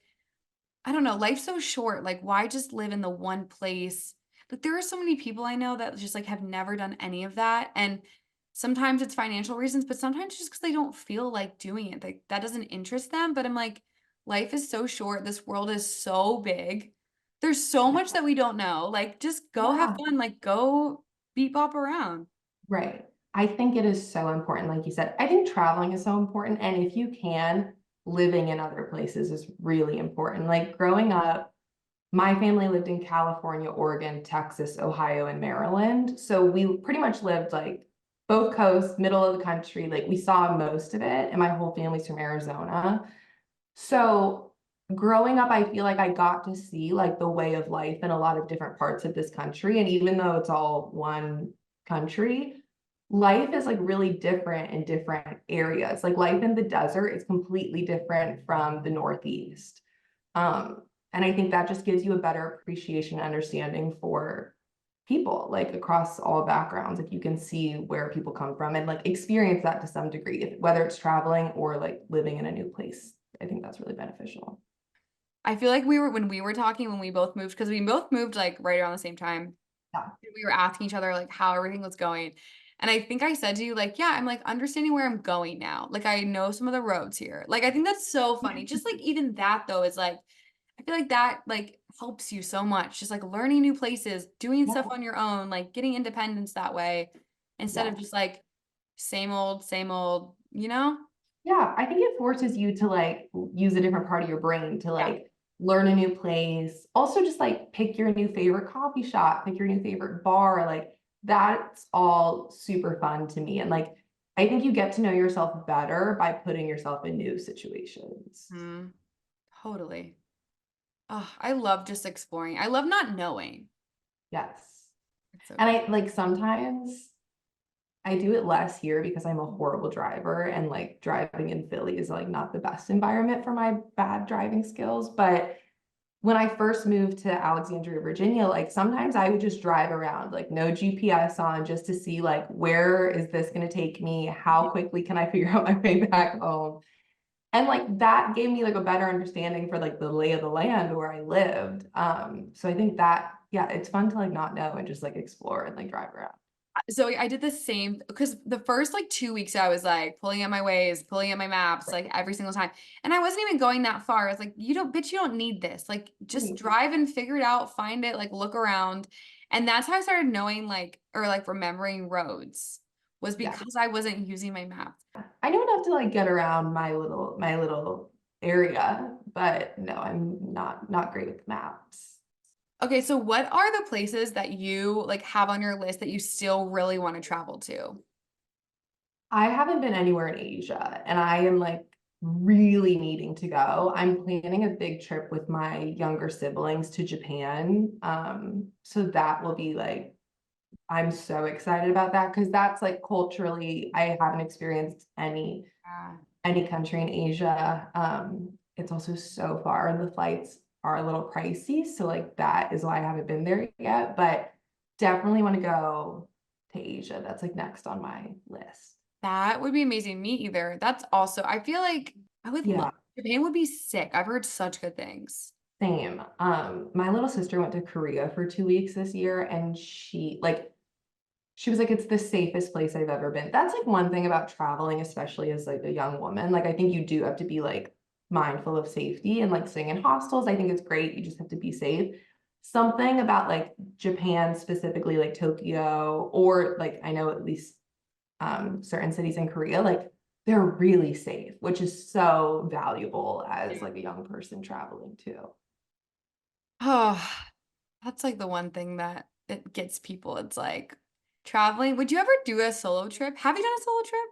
I don't know, life's so short. Like why just live in the one place? Like there are so many people I know that just like have never done any of that. And sometimes it's financial reasons, but sometimes just because they don't feel like doing it. Like that doesn't interest them. But I'm like, life is so short. This world is so big. There's so much that we don't know. Like just go have yeah, fun. Like go beat bop around. right. I think it is so important, like you said. I think traveling is so important. And if you can, living in other places is really important. Like growing up, my family lived in California, Oregon, Texas, Ohio, and Maryland. So we pretty much lived like both coasts, middle of the country. Like we saw most of it, and my whole family's from Arizona. So growing up, I feel like I got to see like the way of life in a lot of different parts of this country. And even though it's all one country, life is like really different in different areas. Like life in the desert is completely different from the Northeast. And I think that just gives you a better appreciation and understanding for people like across all backgrounds if you can see where people come from and like experience that to some degree, whether it's traveling or like living in a new place. I think that's really beneficial. I feel like when we were talking when we both moved, because we both moved like right around the same time. Yeah. We were asking each other like how everything was going. And I think I said to you, like, yeah, I'm like understanding where I'm going now. Like I know some of the roads here. Like I think that's so funny. Just like even that though is like I feel like that like helps you so much. Just like learning new places, doing stuff Yeah. on your own, like getting independence that way instead of Yeah. just like same old, you know? Yeah, I think it forces you to like use a different part of your brain to Yeah. like learn a new place. Also, just like pick your new favorite coffee shop, pick your new favorite bar. Like that's all super fun to me. And like I think you get to know yourself better by putting yourself in new situations. Mm, totally. Oh, I love just exploring. I love not knowing. Yes. It's so And good. I like sometimes I do it less here because I'm a horrible driver and like driving in Philly is like not the best environment for my bad driving skills. But when I first moved to Alexandria, Virginia, like sometimes I would just drive around, like no GPS on, just to see like where is this going to take me? How quickly can I figure out my way back home? And like that gave me like a better understanding for like the lay of the land where I lived. So I think that yeah, it's fun to like not know and just like explore and like drive around. Zoe, I did the same because the first like 2 weeks I was like pulling out my ways, pulling out my maps, like every single time. And I wasn't even going that far. I was like, you don't, bitch, you don't need this. Like just Right. drive and figure it out, find it, like look around. And that's how I started knowing like or like remembering roads was Yeah. because I wasn't using my map. I know enough to like get around my little area, but no, I'm not great with maps. Okay, so what are the places that you like have on your list that you still really want to travel to? I haven't been anywhere in Asia and I am like really needing to go. I'm planning a big trip with my younger siblings to Japan. So that will be like, I'm so excited about that because that's like culturally, I haven't experienced Yeah. any country in Asia. It's also so far and the flights are a little pricey. So like that is why I haven't been there yet, but definitely want to go to Asia. That's like next on my list. That would be amazing. Me either. That's also, I feel like I would love, Yeah, Japan would be sick. I've heard such good things. same. My little sister went to Korea for 2 weeks this year and she was like, it's the safest place I've ever been. That's like one thing about traveling, especially as like a young woman. Like I think you do have to be like mindful of safety and like staying in hostels. I think it's great. You just have to be safe. Something about like Japan specifically, like Tokyo, or like I know at least certain cities in Korea, like they're really safe, which is so valuable as like a young person traveling too. Oh, that's like the one thing that it gets people. It's like traveling. Would you ever do a solo trip? Have you done a solo trip?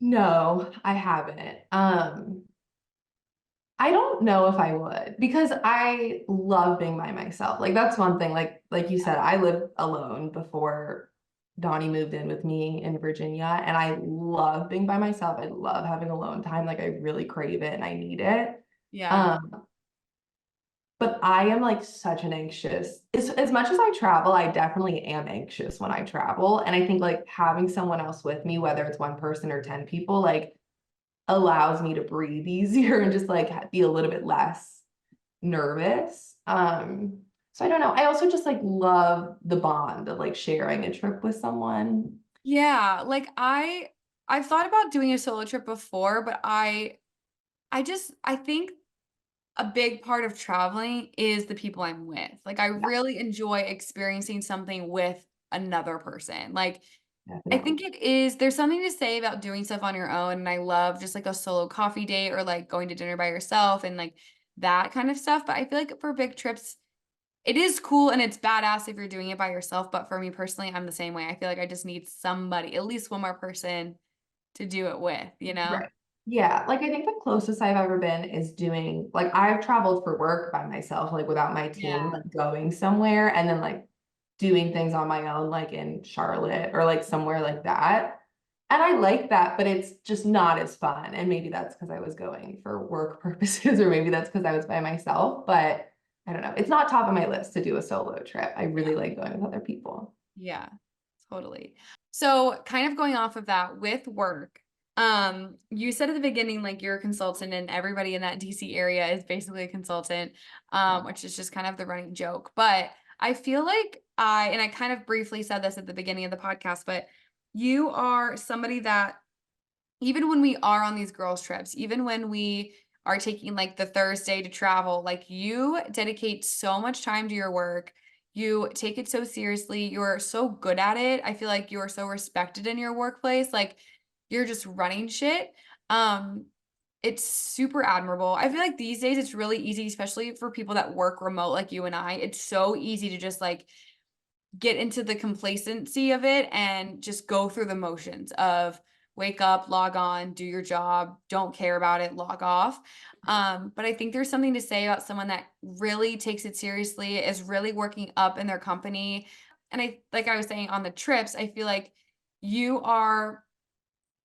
No, I haven't. I don't know if I would because I love being by myself. Like that's one thing. Like you said, I lived alone before Donnie moved in with me in Virginia, and I love being by myself. I love having alone time. Like I really crave it and I need it. Yeah. Um, but I am like such an anxious. As much as I travel, I definitely am anxious when I travel. And I think like having someone else with me, whether it's one person or 10 people, like allows me to breathe easier and just like be a little bit less nervous. So I don't know. I also just like love the bond of like sharing a trip with someone. Yeah. Like I've thought about doing a solo trip before, but I think a big part of traveling is the people I'm with. Like I Yeah, really enjoy experiencing something with another person. Like I definitely. think it is, there's something to say about doing stuff on your own. And I love just like a solo coffee date or like going to dinner by yourself and like that kind of stuff. But I feel like for big trips, it is cool and it's badass if you're doing it by yourself. But for me personally, I'm the same way. I feel like I just need somebody, at least one more person to do it with, you know? Right. Yeah, like I think the closest I've ever been is doing like I've traveled for work by myself, like without my team, Yeah. like going somewhere and then like doing things on my own, like in Charlotte or like somewhere like that. And I like that, but it's just not as fun. And maybe that's because I was going for work purposes, or maybe that's because I was by myself. But I don't know. It's not top of my list to do a solo trip. I really like going with other people. Yeah, totally. So, kind of going off of that with work, you said at the beginning like you're a consultant and everybody in that DC area is basically a consultant, Yeah. which is just kind of the running joke. But I feel like and I kind of briefly said this at the beginning of the podcast, but you are somebody that even when we are on these girls trips, even when we are taking like the Thursday to travel, like you dedicate so much time to your work. You take it so seriously. You're so good at it. I feel like you're so respected in your workplace. Like you're just running shit. Um, it's super admirable. I feel like these days it's really easy, especially for people that work remote like you and I. It's so easy to just like get into the complacency of it and just go through the motions of wake up, log on, do your job, don't care about it, log off. But I think there's something to say about someone that really takes it seriously, is really working up in their company. And like I was saying on the trips, I feel like you are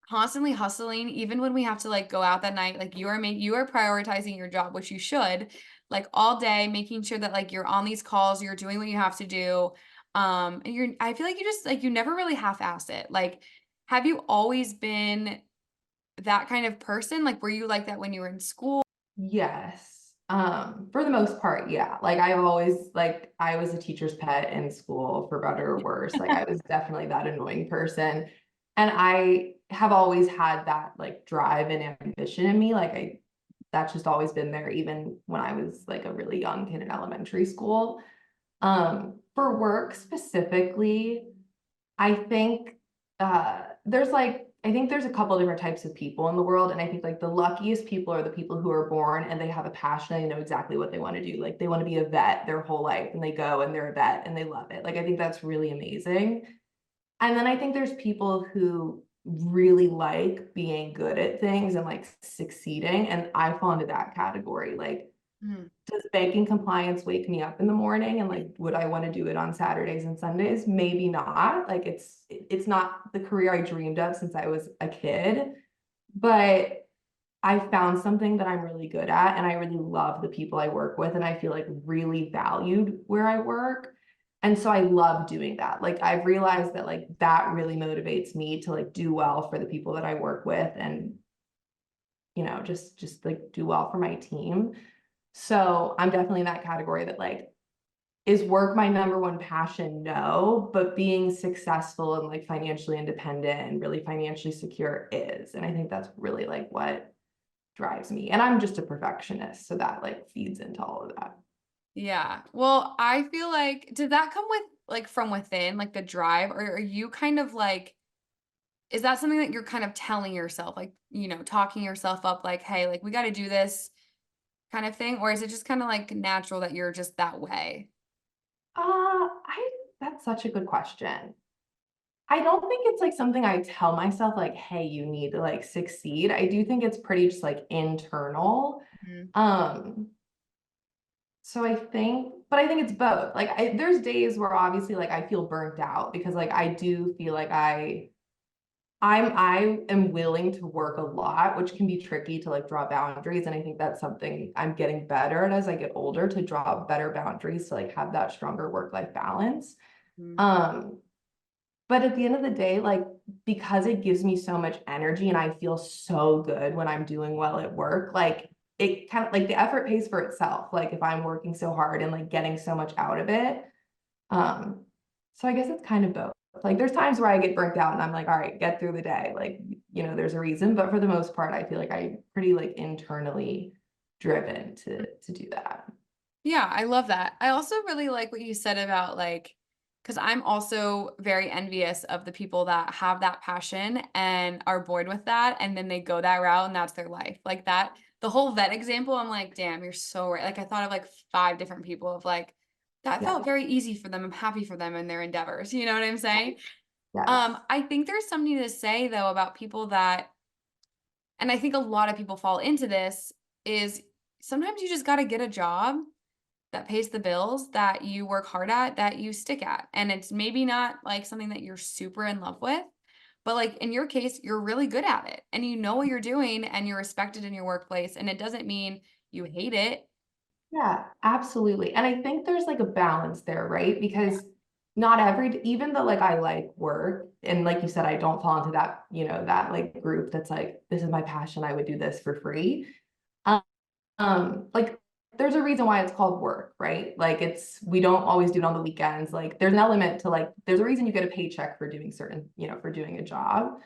constantly hustling even when we have to like go out that night. Like you are prioritizing your job, which you should, like all day, making sure that like you're on these calls, you're doing what you have to do. And I feel like you just like you never really half-ass it. Like have you always been that kind of person? Like were you like that when you were in school? Yes. For the most part, yeah. Like I've always like I was a teacher's pet in school for better or worse. Like I was definitely that annoying person. And I have always had that like drive and ambition in me. Like I that's just always been there even when I was like a really young kid in elementary school. For work specifically, I think there's like I think there's a couple different types of people in the world, and I think like the luckiest people are the people who are born and they have a passion and they know exactly what they want to do. Like they want to be a vet their whole life, and they go and they're a vet and they love it. Like I think that's really amazing. And then I think there's people who really like being good at things and like succeeding, and I fall into that category. Like Mhm. does banking compliance wake me up in the morning and like would I want to do it on Saturdays and Sundays? Maybe not. Like it's not the career I dreamed of since I was a kid, but I found something that I'm really good at and I really love the people I work with and I feel like really valued where I work. And so I love doing that. Like I've realized that like that really motivates me to like do well for the people that I work with and just like do well for my team. So I'm definitely in that category that like, is work my number one passion? No, but being successful and like financially independent and really financially secure is. And I think that's really like what drives me. And I'm just a perfectionist, so that like feeds into all of that. Yeah. Well, I feel like did that come with like from within, like the drive, or are you kind of like is that something that you're kind of telling yourself, like, talking yourself up, like, hey, like, we got to do this kind of thing? Or is it just kind of like natural that you're just that way? I That's such a good question. I don't think it's like something I tell myself like, hey, you need to like succeed. I do think it's pretty just like internal. Mhm. Um, So I think it's both. Like there's days where obviously like I feel burnt out because like I do feel like I am willing to work a lot, which can be tricky to like draw boundaries. And I think that's something I'm getting better at as I get older to draw better boundaries to like have that stronger work-life balance. Mhm. Um, but at the end of the day, like because it gives me so much energy and I feel so good when I'm doing well at work, like it kind of like the effort pays for itself. Like if I'm working so hard and like getting so much out of it. Um, so I guess it's kind of both. Like there's times where I get burnt out and I'm like, all right, get through the day. Like, there's a reason. But for the most part, I feel like I'm pretty like internally driven to do that. Yeah, I love that. I also really like what you said about like, because I'm also very envious of the people that have that passion and are born with that, and then they go that route and that's their life. Like that, the whole vet example, I'm like, damn, you're so right. Like I thought of like five different people of like, that Yeah. felt very easy for them. I'm happy for them and their endeavors. You know what I'm saying? Yes. I think there's something to say though about people that, and I think a lot of people fall into this, is sometimes you just got to get a job that pays the bills, that you work hard at, that you stick at. And it's maybe not like something that you're super in love with, but like in your case, you're really good at it and you know what you're doing and you're respected in your workplace. And it doesn't mean you hate it. Yeah, absolutely. And I think there's like a balance there, right? Because not even though like I like work and like you said, I don't fall into that like group that's like, this is my passion, I would do this for free. Like there's a reason why it's called work, right? Like we don't always do it on the weekends. Like there's an element to like, there's a reason you get a paycheck for doing certain, for doing a job.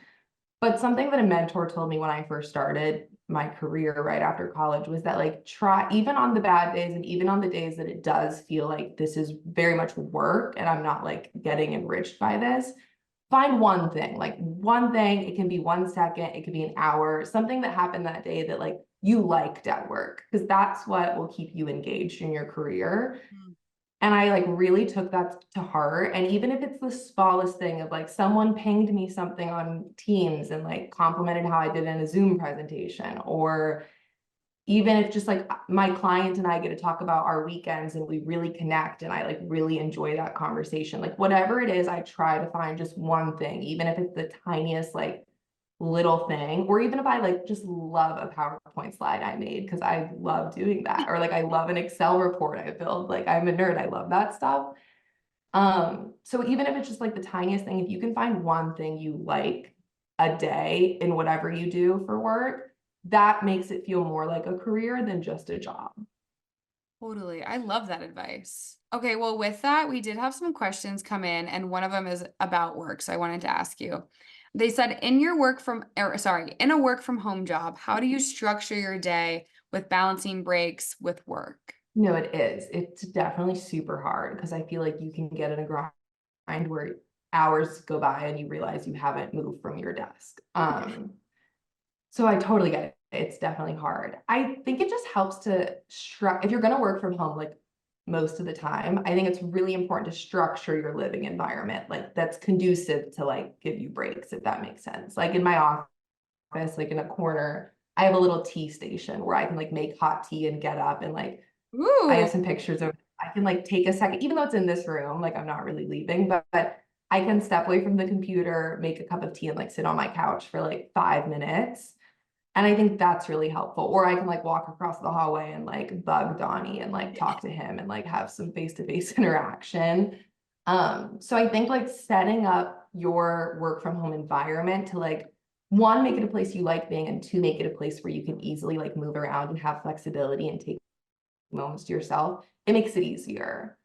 But something that a mentor told me when I first started my career right after college was that like try even on the bad days and even on the days that it does feel like this is very much work and I'm not like getting enriched by this, find one thing, like one thing. It can be 1 second, it could be an hour, something that happened that day that like you liked at work, because that's what will keep you engaged in your career. Mm. And I like really took that to heart. And even if it's the smallest thing of like someone pinged me something on Teams and like complimented how I did in a Zoom presentation, or even if just like my client and I get to talk about our weekends and we really connect and I like really enjoy that conversation, like whatever it is, I try to find just one thing, even if it's the tiniest like little thing, or even if I like just love a PowerPoint slide I made because I love doing that, or like I love an Excel report I build, like I'm a nerd, I love that stuff. So even if it's just like the tiniest thing, if you can find one thing you like a day in whatever you do for work, that makes it feel more like a career than just a job. Totally. I love that advice. Okay, well, with that, we did have some questions come in, and one of them is about work. So I wanted to ask you. They said, in a work from home job, how do you structure your day with balancing breaks with work? No, it is. It's definitely super hard because I feel like you can get in a grind where hours go by and you realize you haven't moved from your desk. So I totally get it. It's definitely hard. I think it just helps to if you're going to work from home, like most of the time, I think it's really important to structure your living environment, like that's conducive to like give you breaks, if that makes sense. Like in my office, like in a corner, I have a little tea station where I can like make hot tea and get up and like I Ooh, have some pictures of I can like take a second, even though it's in this room, like I'm not really leaving, but I can step away from the computer, make a cup of tea and like sit on my couch for like 5 minutes. And I think that's really helpful. Or I can like walk across the hallway and like bug Donnie and like talk to him and like have some face-to-face interaction. So I think like setting up your work from home environment to like one, make it a place you like being, and two, make it a place where you can easily like move around and have flexibility and take moments to yourself. It makes it easier.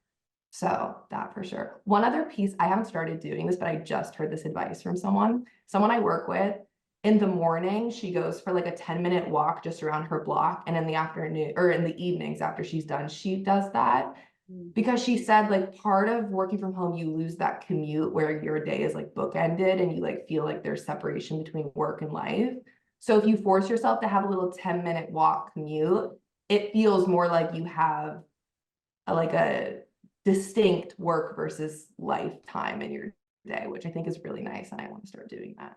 So that for sure. One other piece, I haven't started doing this, but I just heard this advice from someone I work with. In the morning, she goes for like a 10-minute walk just around her block. And in the afternoon or in the evenings after she's done, she does that mm, because she said like part of working from home, you lose that commute where your day is like bookended and you like feel like there's separation between work and life. So if you force yourself to have a little 10-minute walk commute, it feels more like you have like a distinct work versus life time in your day, which I think is really nice. And I want to start doing that.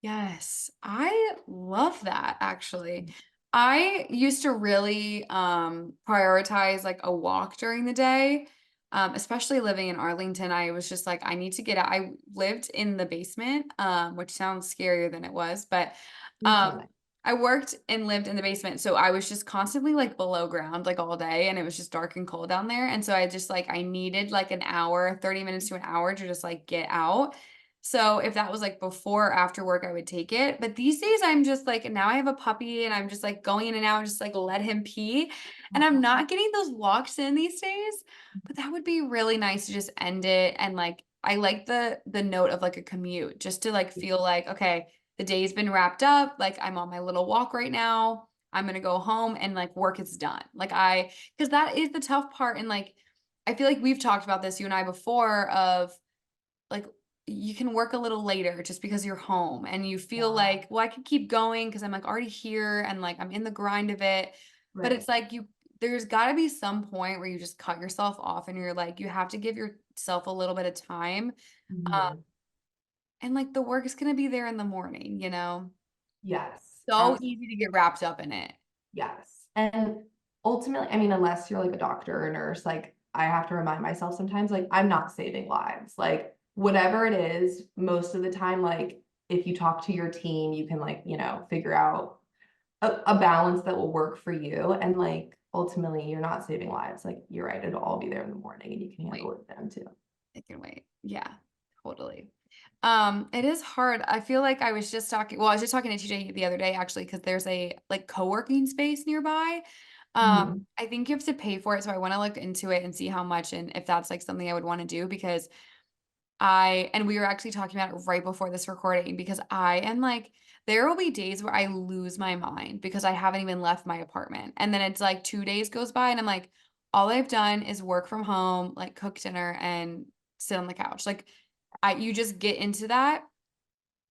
yes, I love that actually. I used to really prioritize like a walk during the day. Especially living in Arlington, I was just like, I need to get out. I lived in the basement, which sounds scarier than it was, but It's so um nice. I worked and lived in the basement. So I was just constantly like below ground like all day, and it was just dark and cold down there. And so I just like I needed like an hour, 30 minutes to an hour to just like get out. So if that was like before or after work, I would take it. But these days I'm just like now I have a puppy and I'm just like going in and out, just like let him pee. And I'm not getting those walks in these days. But that would be really nice to just end it. And like I like the note of like a commute, just to like feel like, okay, the day's been wrapped up. Like I'm on my little walk right now. I'm gonna go home and like work is done. Because that is the tough part. And like I feel like we've talked about this, you and I before, of like you can work a little later just because you're home and you feel Yeah, like, well, I could keep going because I'm like already here and like I'm in the grind of it. But it's right. like there's got to be some point where you just cut yourself off and you're like, you have to give yourself a little bit of time. Uh, Mhm. and like the work is going to be there in the morning, Yes, so absolutely. easy to get wrapped up in it. Yes. And ultimately, I mean, unless you're like a doctor or a nurse, like I have to remind myself sometimes, like I'm not saving lives. Like whatever it is, most of the time, like if you talk to your team, you can like, figure out a balance that will work for you. And like ultimately, you're not saving lives. Like you're right, it'll all be there in the morning and you can handle Wait, it then too. it can wait. Yeah, totally. It is hard. I feel like I was just talking to TJ the other day actually, because there's a like co-working space nearby. Mhm. I think you have to pay for it, so I want to look into it and see how much and if that's like something I would want to do because and we were actually talking about it right before this recording because I am like, there will be days where I lose my mind because I haven't even left my apartment. And then it's like 2 days goes by and I'm like, all I've done is work from home, like cook dinner and sit on the couch. Like you just get into that.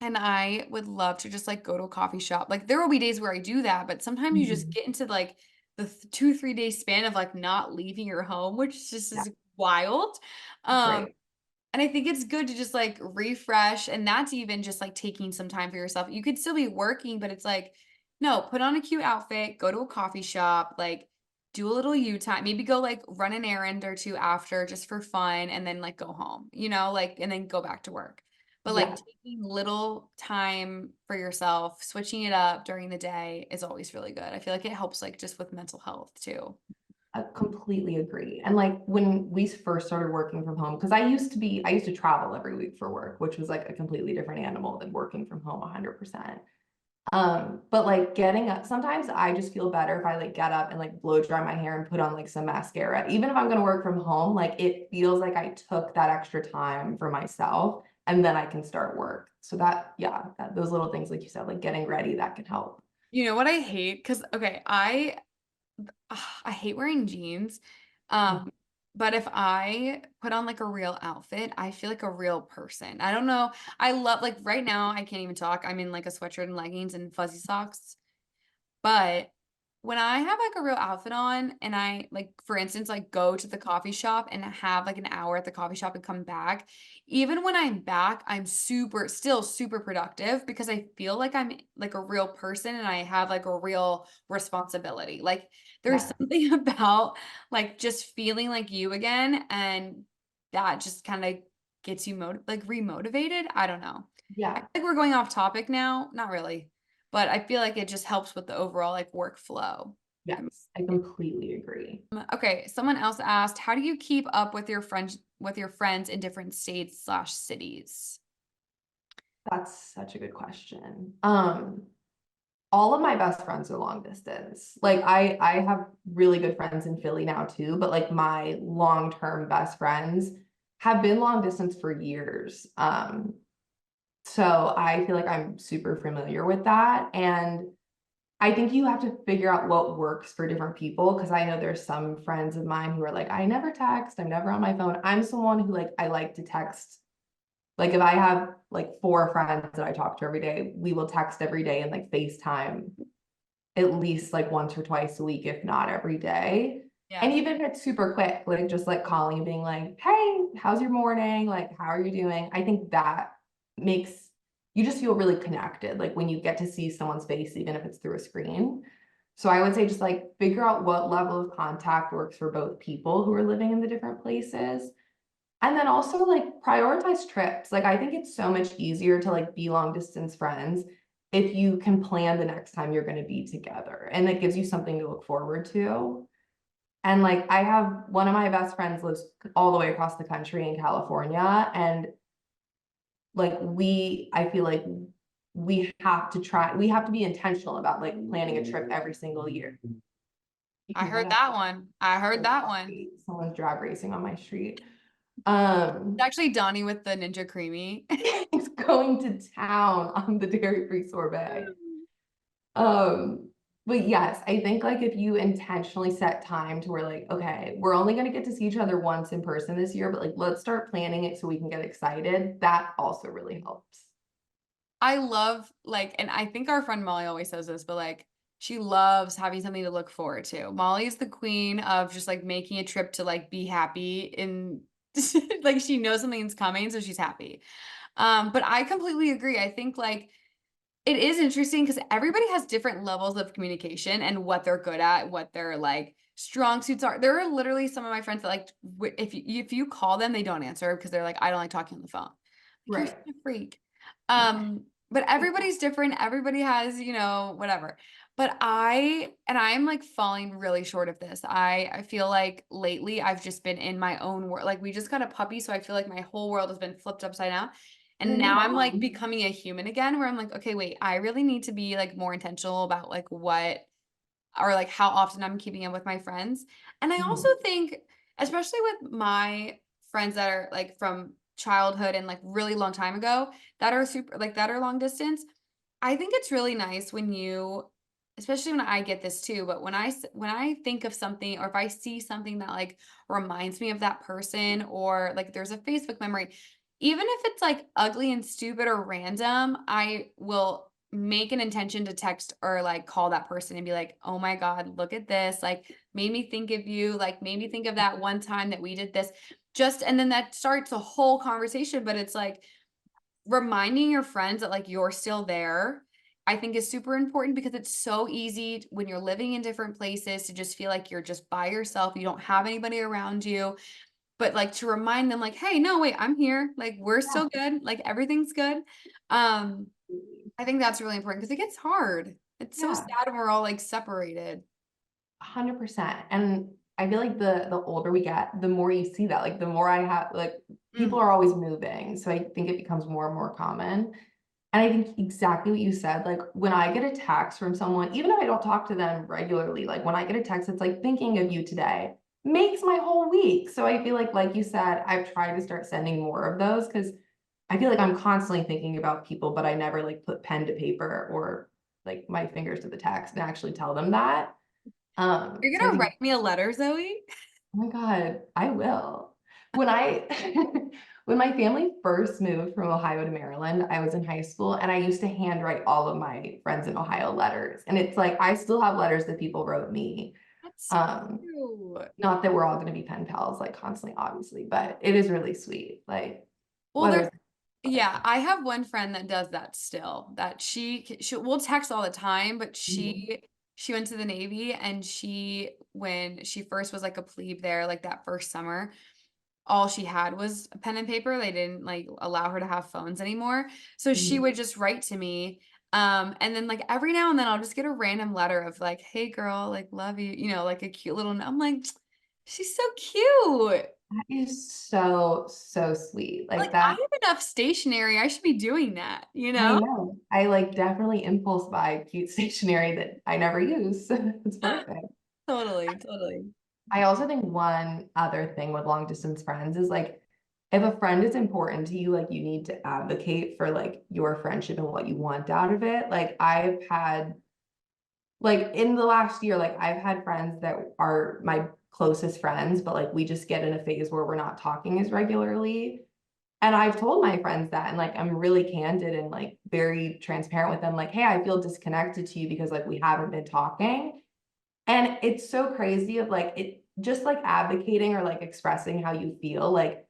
And I would love to just like go to a coffee shop. Like there will be days where I do that, but sometimes you just Mhm. get into like the 2, 3 day span of like not leaving your home, which just Yeah, is wild. Um, right. and I think it's good to just like refresh. And that's even just like taking some time for yourself. You could still be working, but it's like, no, put on a cute outfit, go to a coffee shop, like do a little you time, maybe go like run an errand or two after just for fun and then like go home, like, and then go back to work. But like Yeah. taking little time for yourself, switching it up during the day is always really good. I feel like it helps like just with mental health too. I completely agree. And like when we first started working from home, because I used to travel every week for work, which was like a completely different animal than working from home 100%. But like getting up, sometimes I just feel better if I like get up and like blow dry my hair and put on like some mascara. Even if I'm gonna work from home, like it feels like I took that extra time for myself and then I can start work. So that, yeah, those little things, like you said, like getting ready, that can help. You know what I hate? Because okay, I hate wearing jeans. Um, but if I put on like a real outfit, I feel like a real person. I don't know. I love like right now I can't even talk. I'm in like a sweatshirt and leggings and fuzzy socks. But when I have like a real outfit on and I like, for instance, like go to the coffee shop and have like an hour at the coffee shop and come back, even when I'm back, I'm still super productive because I feel like I'm like a real person and I have like a real responsibility. Like there's Yeah, something about like just feeling like you again and that just kind of gets you like remotivated. I don't know. I yeah, feel like we're going off topic now. Not really. But I feel like it just helps with the overall like workflow. yes, I completely agree. Okay, someone else asked, how do you keep up with your friends in different states/cities? That's such a good question. All of my best friends are long distance. Like I have really good friends in Philly now too, but like my long-term best friends have been long distance for years. So I feel like I'm super familiar with that. And I think you have to figure out what works for different people because I know there's some friends of mine who are like, I never text, I'm never on my phone. I'm someone who like I like to text. Like if I have like four friends that I talk to every day, we will text every day and like FaceTime at least like once or twice a week, if not every day. Yeah. And even if it's super quick, like just like calling and being like, hey, how's your morning? Like, how are you doing? I think that makes you just feel really connected, like when you get to see someone's face, even if it's through a screen. So I would say just like figure out what level of contact works for both people who are living in the different places. And then also like prioritize trips. Like I think it's so much easier to like be long distance friends if you can plan the next time you're going to be together and it gives you something to look forward to. And like I have one of my best friends lives all the way across the country in California and like I feel like we have to be intentional about like planning a trip every single year. You I can hear heard that. that one. I heard that one. Someone's drag racing on my street. It's Um, actually Donnie with the Ninja Creamy. He's going to town on the dairy-free sorbet. Um, but yes, I think like if you intentionally set time to where like, okay, we're only going to get to see each other once in person this year, but like let's start planning it so we can get excited. That also really helps. I love like, and I think our friend Molly always says this, but like she loves having something to look forward to. Molly is the queen of just like making a trip to like be happy and like she knows something's coming, so she's happy. But I completely agree. I think like it is interesting because everybody has different levels of communication and what they're good at, what their like strong suits are. There are literally some of my friends that like if you call them, they don't answer because they're like, I don't like talking on the phone. Like you're such Right. a freak. Yeah. But everybody's different. Everybody has, whatever. But I'm like falling really short of this. I feel like lately I've just been in my own world. Like we just got a puppy, so I feel like my whole world has been flipped upside down. You're a And new now I'm like mom. becoming a human again, where I'm like, okay, wait, I really need to be like more intentional about like what or like how often I'm keeping up with my friends. And I also Mhm. think, especially with my friends that are like from childhood and like really long time ago that are super like that are long distance, I think it's really nice when you, especially when I get this too, but when I think of something or if I see something that like reminds me of that person or like there's a Facebook memory, even if it's like ugly and stupid or random, I will make an intention to text or like call that person and be like, "Oh my God, look at this. Like made me think of you, like made me think of that one time that we did this." Just and then that starts a whole conversation, but it's like reminding your friends that like you're still there, I think is super important because it's so easy when you're living in different places to just feel like you're just by yourself. You don't have anybody around you. But like to remind them like, "Hey, no, wait, I'm here. Like we're Yeah, still good. Like everything's good." Um, absolutely. I think that's really important because it gets hard. It's so Yeah, sad when we're all like separated. 100%. And I feel like the older we get, the more you see that. Like the more I have, like people Mhm. are always moving. So I think it becomes more and more common. And I think exactly what you said, like when I get a text from someone, even if I don't talk to them regularly, like when I get a text, it's like thinking of you today makes my whole week. So I feel like you said, I've tried to start sending more of those because I feel like I'm constantly thinking about people, but I never like put pen to paper or like my fingers to the text and actually tell them that. You're So I gonna think, write me a letter, Zoe? oh my God, I will. When I when my family first moved from Ohio to Maryland, I was in high school and I used to handwrite all of my friends in Ohio letters. And it's like I still have letters that people wrote me. That's so Um, cute. Not that we're all going to be pen pals like constantly, obviously, but it is really sweet. Like Well, whether there's it's yeah, I have one friend that does that still. That she will text all the time, but Mhm. she went to the Navy and she when she first was like a plebe there, like that first summer, all she had was a pen and paper. They didn't like allow her to have phones anymore. So she Mhm. would just write to me. And then like every now and then I'll just get a random letter of like, "Hey girl, like love you," like a cute little I'm like, she's so cute. That is so, so sweet. Like Like I that. have enough stationery. I should be doing that, you I know? know. I like definitely impulse buy cute stationery that I never use. It's perfect. Totally, totally. I also think one other thing with long distance friends is like if a friend is important to you, like you need to advocate for like your friendship and what you want out of it. Like I've had like in the last year, like I've had friends that are my closest friends, but like we just get in a phase where we're not talking as regularly. And I've told my friends that, and like I'm really candid and like very transparent with them, like, hey, I feel disconnected to you because like we haven't been talking. And it's so crazy of like it just like advocating or like expressing how you feel, like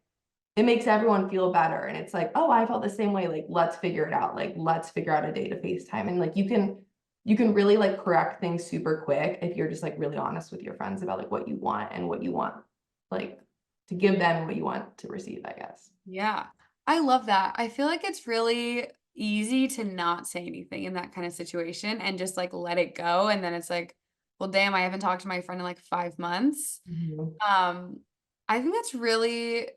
it makes everyone feel better. And it's like, oh, I felt the same way. Like, let's figure it out. Like, let's figure out a day to FaceTime. And like you can really like correct things super quick if you're just like really honest with your friends about like what you want and what you want, like to give them and what you want to receive, I guess. Yeah. I love that. I feel like it's really easy to not say anything in that kind of situation and just like let it go. And then it's like, well, damn, I haven't talked to my friend in like 5 months. Mhm. Um, I think that's really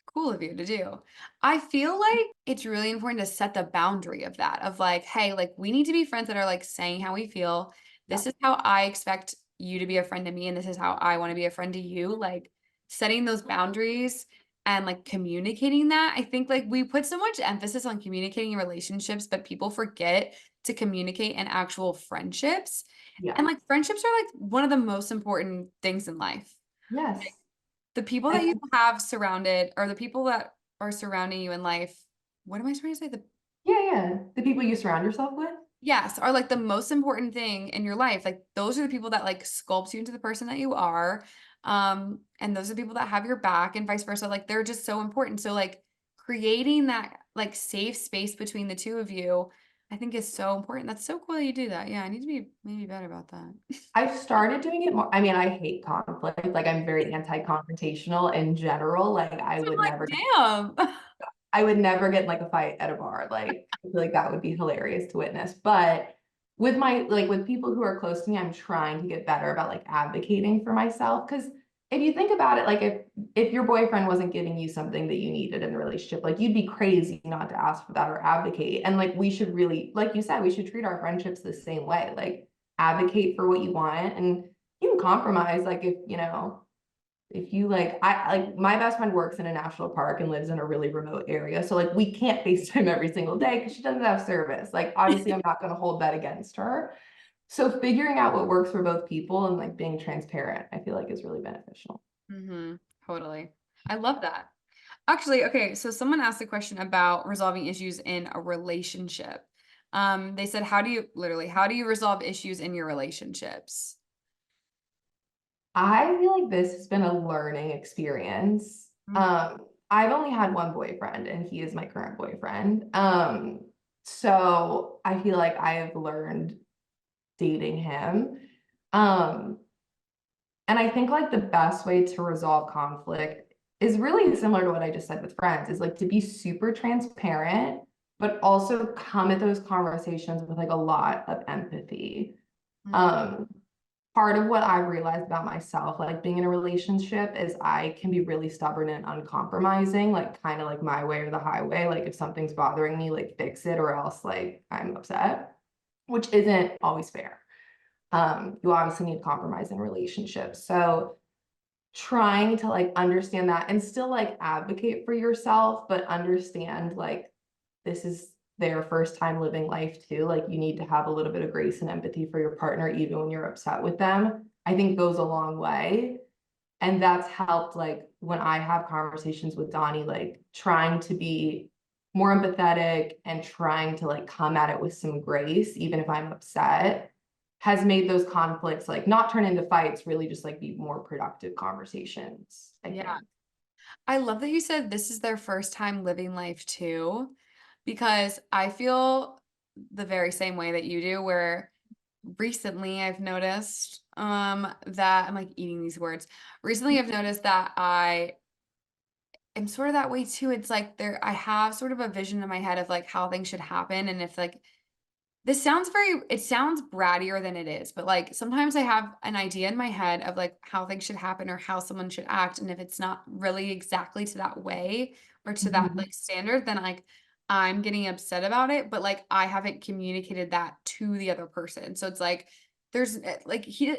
cool of you to do. I feel like it's really important to set the boundary of that, of like, hey, like we need to be friends that are like saying how we feel. Yeah. This is how I expect you to be a friend to me, and this is how I want to be a friend to you. Like setting those boundaries and like communicating that. I think like we put so much emphasis on communicating in relationships, but people forget to communicate in actual friendships. Yeah. And like friendships are like one of the most important things in life. Yes. The people that you And have surrounded or the people that are surrounding you in life, what am I trying to say? yeah, yeah. The people you surround yourself with. Yes, are like the most important thing in your life. Like those are the people that like sculpt you into the person that you are. And those are the people that have your back and vice versa. Like they're just so important. So like creating that like safe space between the two of you, I think is so important. That's so cool that you do that. Yeah, I need to be maybe better about that. I've started doing it more. I mean, I hate conflict. Like I'm very anti-confrontational in general. Like So I'm like, damn. I would never get in like a fight at a bar. Like I feel like that would be hilarious to witness. But with my like with people who are close to me, I'm trying to get better about like advocating for myself. Because if you think about it, like if your boyfriend wasn't giving you something that you needed in the relationship, like you'd be crazy not to ask for that or advocate. And like we should really, like you said, we should treat our friendships the same way. Like advocate for what you want, and you can compromise. Like if, if you like, I like my best friend works in a national park and lives in a really remote area. So like we can't FaceTime every single day because she doesn't have service. Like obviously I'm not going to hold that against her. So figuring out what works for both people and like being transparent, I feel like is really beneficial. Mm-hmm. Totally. I love that. Actually, okay, so someone asked a question about resolving issues in a relationship. They said, how do you resolve issues in your relationships? I feel like this has been a learning experience. Mm. I've only had one boyfriend and he is my current boyfriend. So I feel like I have learned dating him. Um, and I think like the best way to resolve conflict is really similar to what I just said with friends, is like to be super transparent, but also come at those conversations with like a lot of empathy. Mm. Um, Part of what I've realized about myself, like being in a relationship, is I can be really stubborn and uncompromising, like kind of like my way or the highway. Like if something's bothering me, like fix it or else like I'm upset, which isn't always fair. You obviously need compromise in relationships. So trying to like understand that and still like advocate for yourself, but understand like this is their first time living life too. Like you need to have a little bit of grace and empathy for your partner, even when you're upset with them, I think goes a long way. And that's helped like when I have conversations with Donnie, like trying to be more empathetic and trying to like come at it with some grace, even if I'm upset, has made those conflicts like not turn into fights, really just like be more productive conversations, I Yeah. think. I love that you said this is their first time living life too, because I feel the very same way that you do, where recently I've noticed that I'm like eating these words. Recently I've noticed that I am sort of that way too. It's like I have sort of a vision in my head of like how things should happen. And if like it sounds brattier than it is, but like sometimes I have an idea in my head of like how things should happen or how someone should act. And if it's not really exactly to that way or to that Mhm. like standard, then like I'm getting upset about it. But like I haven't communicated that to the other person. So it's like like he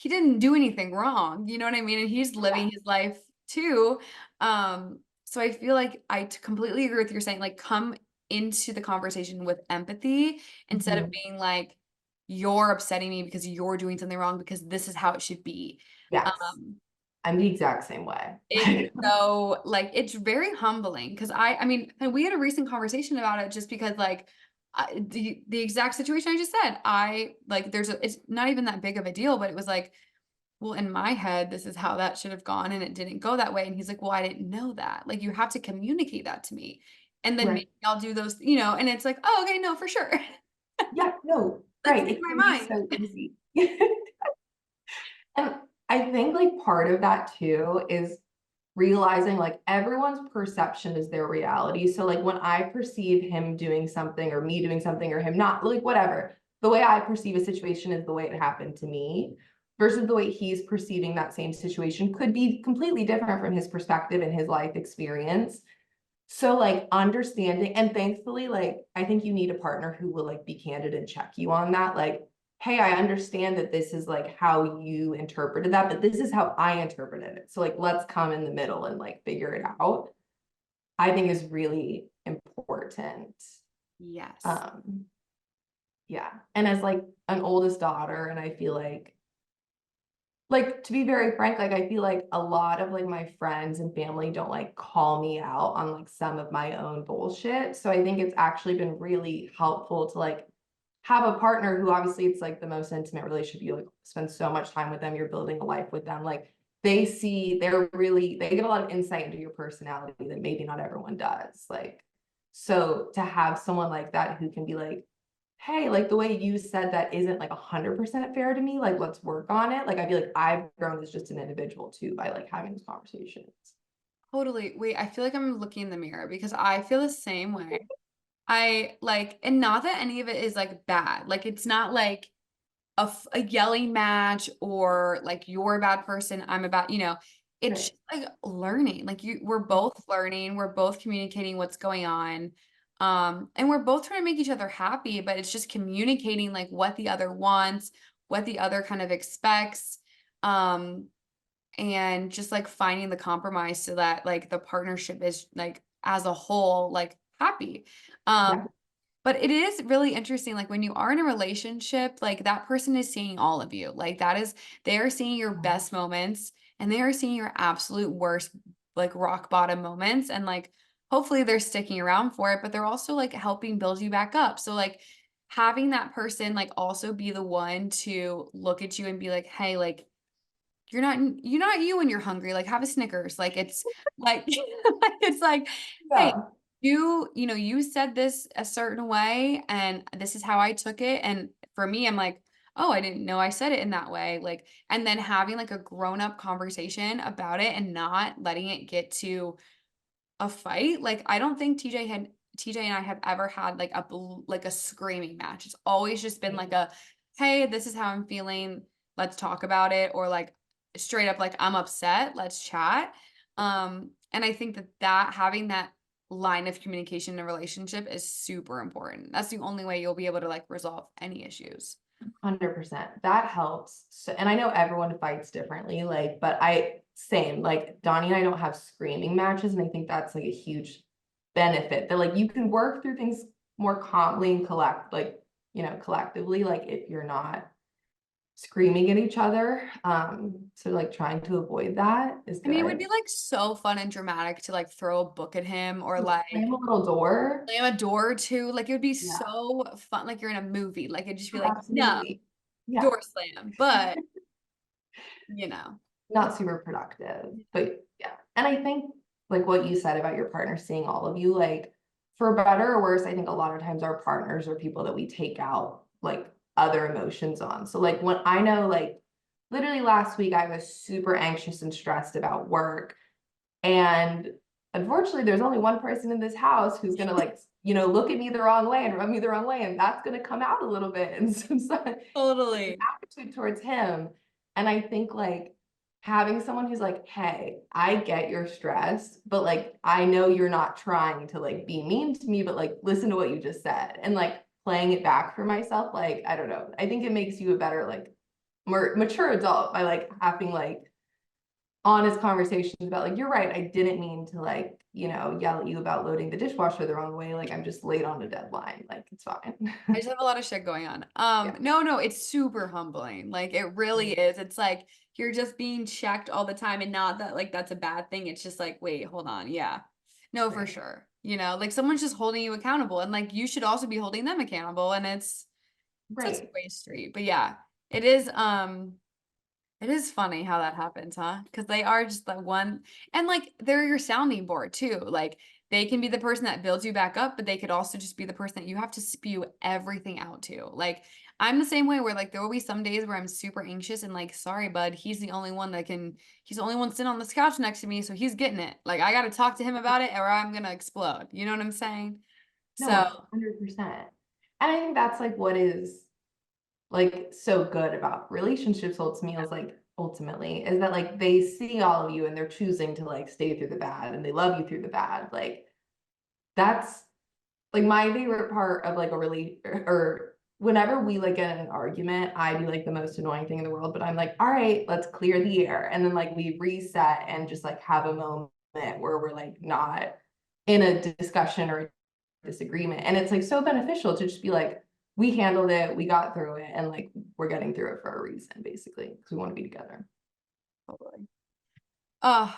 didn't do anything wrong. You know what I mean? And he's living Yeah. his life too. So I feel like completely agree with you saying, like, come into the conversation with empathy instead of Mhm. being like, you're upsetting me because you're doing something wrong because this is how it should be. Yes. Um, I'm the exact same way. it's so like it's very humbling because I mean, and we had a recent conversation about it just because like the exact situation I just said, I like it's not even that big of a deal, but it was like, well, in my head, this is how that should have gone, and it didn't go that way. And he's like, well, I didn't know that. Like, you have to communicate that to me. And then Right. maybe I'll do those, and it's like, oh, okay, no, for sure. Yeah, no, Let's right. take It my can be mind. so easy. And I think like part of that too is realizing like everyone's perception is their reality. So like when I perceive him doing something or me doing something or him not, like whatever, the way I perceive a situation is the way it happened to me versus the way he's perceiving that same situation could be completely different from his perspective and his life experience. So like understanding, and thankfully, like I think you need a partner who will like be candid and check you on that. Like, hey, I understand that this is like how you interpreted that, but this is how I interpreted it. So like let's come in the middle and like figure it out. I think is really important. Yes. Um, yeah. And as like an oldest daughter, and I feel like to be very frank, like I feel like a lot of like my friends and family don't like call me out on like some of my own bullshit. So I think it's actually been really helpful to like have a partner who obviously it's like the most intimate relationship. You like spend so much time with them, you're building a life with them. Like they get a lot of insight into your personality that maybe not everyone does. Like, so to have someone like that who can be like, hey, like the way you said that isn't like 100% fair to me. Like, let's work on it. Like, I feel like I've grown as just an individual too by like having these conversations. Totally. Wait, I feel like I'm looking in the mirror because I feel the same way. I like, and not that any of it is like bad. Like, it's not like a yelling match or like you're a bad person, I'm a bad, it's Right. just like learning. Like we're both learning, we're both communicating what's going on. And we're both trying to make each other happy, but it's just communicating like what the other wants, what the other kind of expects. Um, and just like finding the compromise so that like the partnership is like as a whole like happy. Yeah. But it is really interesting, like, when you are in a relationship, like, that person is seeing all of you, like, that is they are seeing your best moments, and they are seeing your absolute worst, like, rock bottom moments, and, like, hopefully, they're sticking around for it, but they're also, like, helping build you back up, so, like, having that person, like, also be the one to look at you and be like, "Hey, like, you're not you when you're hungry, like, have a Snickers." Like, it's like it's like, "Hey, Yeah. you know, you said this a certain way, and this is how I took it." And for me, I'm like, "Oh, I didn't know I said it in that way." Like, and then having, like, a grown-up conversation about it and not letting it get to a fight. Like, I don't think TJ and I have ever had, like, like, a screaming match. It's always just been like Right. a, "Hey, this is how I'm feeling. Let's talk about it," or, like, straight up, like, "I'm upset. Let's chat." And I think that having that line of communication in a relationship is super important. That's the only way you'll be able to, like, resolve any issues. 100%. That helps. So, and I know everyone fights differently, like, but same, like Donnie and I don't have screaming matches, and I think that's like a huge benefit that like you can work through things more calmly and collectively, like if you're not screaming at each other. So like trying to avoid that is I mean, it would be, good. like, so fun and dramatic to, like, throw a book at him or, like, Slam a little door. slam a door too, like, it would be Yeah, so fun, like you're in a movie, like, it'd just be like, "No, absolutely. Yeah. door slam," but, you know, it's Not super productive, but yeah. And I think like what you said about your partner seeing all of you, like for better or worse, I think a lot of times our partners are people that we take out like other emotions on. So like when I know like literally last week I was super anxious and stressed about work. And unfortunately, there's only one person in this house who's gonna like, look at me the wrong way and rub me the wrong way, and that's gonna come out a little bit and some totally. attitude towards him. And I think like having someone who's like, hey, I get you're stressed, but like I know you're not trying to like be mean to me, but like listen to what you just said. And like playing it back for myself, like, I don't know. I think it makes you a better, like more mature adult by like having like honest conversations about like, you're right, I didn't mean to like, yell at you about loading the dishwasher the wrong way. Like I'm just late on a deadline. Like it's fine. I just have a lot of shit going on. Yeah. No, it's super humbling, like, it really is, it's like, you're just being checked all the time and not that, like, that's a bad thing, it's just like, "Wait, hold on, yeah." No, for Right. sure, like, someone's just holding you accountable, and, like, you should also be holding them accountable, and it's a Right. two-way street, but yeah, it is funny how that happens, huh? Because they are just the one and, like, they're your sounding board too, like, they can be the person that builds you back up, but they could also just be the person that you have to spew everything out to, like, I'm the same way where, like, there will be some days where I'm super anxious and, like, "Sorry, bud, he's the only one sitting on this couch next to me, so he's getting it." Like, I gotta talk to him about it or I'm gonna explode, you know what I'm saying? No, So 100%. And I think that's like what is like so good about relationships ultimately is that like they see all of you and they're choosing to like stay through the bad and they love you through the bad. Like that's like my favorite part of like a really or whenever we like get in an argument, I do like the most annoying thing in the world, but I'm like, all right, let's clear the air. And then like we reset and just like have a moment where we're like not in a discussion or a disagreement. And it's like so beneficial to just be like, we handled it, we got through it, and like we're getting through it for a reason, basically, because we want to be together. totally. Oh,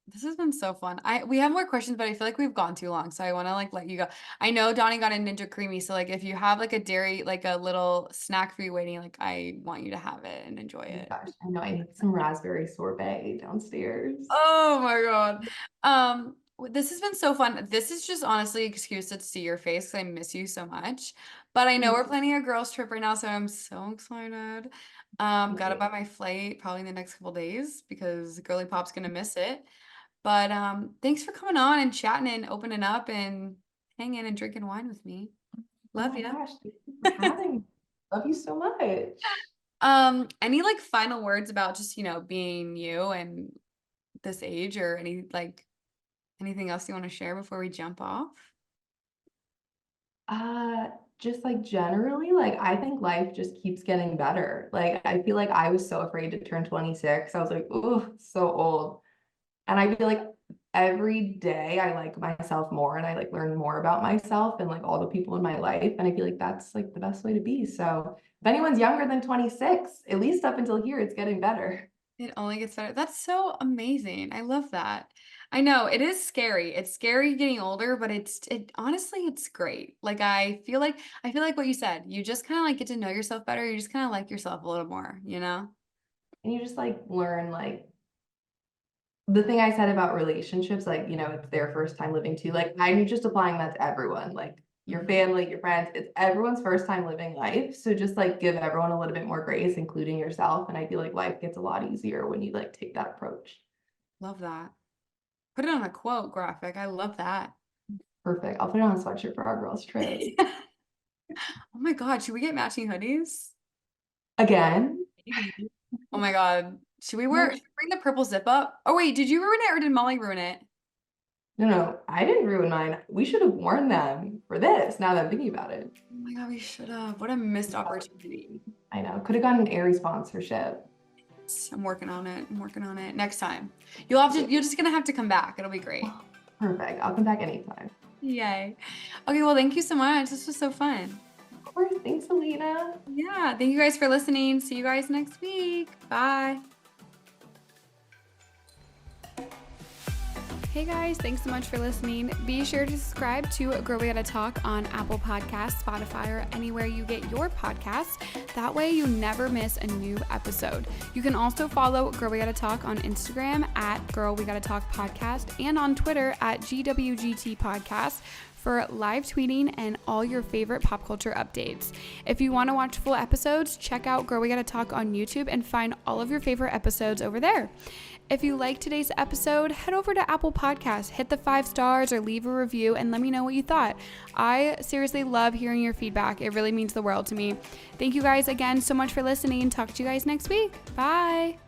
this has been so fun. We have more questions, but I feel like we've gone too long, so I want to like let you go. I know Donnie got a Ninja Creamy, so like if you have like a dairy, like a little snack for you waiting, like I want you to have it and enjoy Oh my it. gosh, I know I need some raspberry sorbet downstairs. Oh my God. This has been so fun. This is just honestly an excuse to see your face because I miss you so much. But I know we're planning a girls trip right now, so I'm so excited. Gotta buy my flight probably in the next couple days because Girly Pop's gonna miss it. But thanks for coming on and chatting and opening up and hanging and drinking wine with me. Oh Love my you. gosh, thank you for having me. Love you so much. Any like final words about just, being you and this age or anything else you want to share before we jump off? Uh, just like generally, like I think life just keeps getting better. Like I feel like I was so afraid to turn 26. I was like, oh, so old. And I feel like every day I like myself more and I like learn more about myself and like all the people in my life. And I feel like that's like the best way to be. So if anyone's younger than 26, at least up until here, it's getting better. It only gets better. That's so amazing. I love that. I know it is scary. It's scary getting older, but it honestly it's great. Like I feel like what you said, you just kind of like get to know yourself better. You just kind of like yourself a little more, you know? And you just like learn like the thing I said about relationships, like, it's their first time living too. Like, I'm just applying that to everyone, like your Mhm. family, your friends, it's everyone's first time living life. So just like give everyone a little bit more grace, including yourself. And I feel like life gets a lot easier when you like take that approach. Love that. Put it on a quote graphic. I love that. Perfect. I'll put it on a sweatshirt for our girls' trip. Oh my God, should we get matching hoodies? Again, Maybe. Oh my God. Should no, we bring the purple zip up? Oh wait, did you ruin it or did Molly ruin it? no, I didn't ruin mine. We should have worn them for this now that I'm thinking about it. Oh my God, we should have. What a missed opportunity. I know. Could have gotten an Aerie sponsorship. I'm working on it. I'm working on it. Next time. You're just gonna have to come back. It'll be great. Perfect. I'll come back anytime. Yay. Okay, well, thank you so much. This was so fun. Of course. Thanks, Alina. Yeah, thank you guys for listening. See you guys next week. Bye. Hey guys, thanks so much for listening. Be sure to subscribe to Girl We Gotta Talk on Apple Podcasts, Spotify, or anywhere you get your podcasts. That way you never miss a new episode. You can also follow Girl We Gotta Talk on Instagram at Girl We Gotta Talk Podcast and on Twitter at GWGT Podcast for live tweeting and all your favorite pop culture updates. If you want to watch full episodes, check out Girl We Gotta Talk on YouTube and find all of your favorite episodes over there. If you liked today's episode, head over to Apple Podcasts, hit the 5 stars or leave a review and let me know what you thought. I seriously love hearing your feedback. It really means the world to me. Thank you guys again so much for listening. Talk to you guys next week. Bye.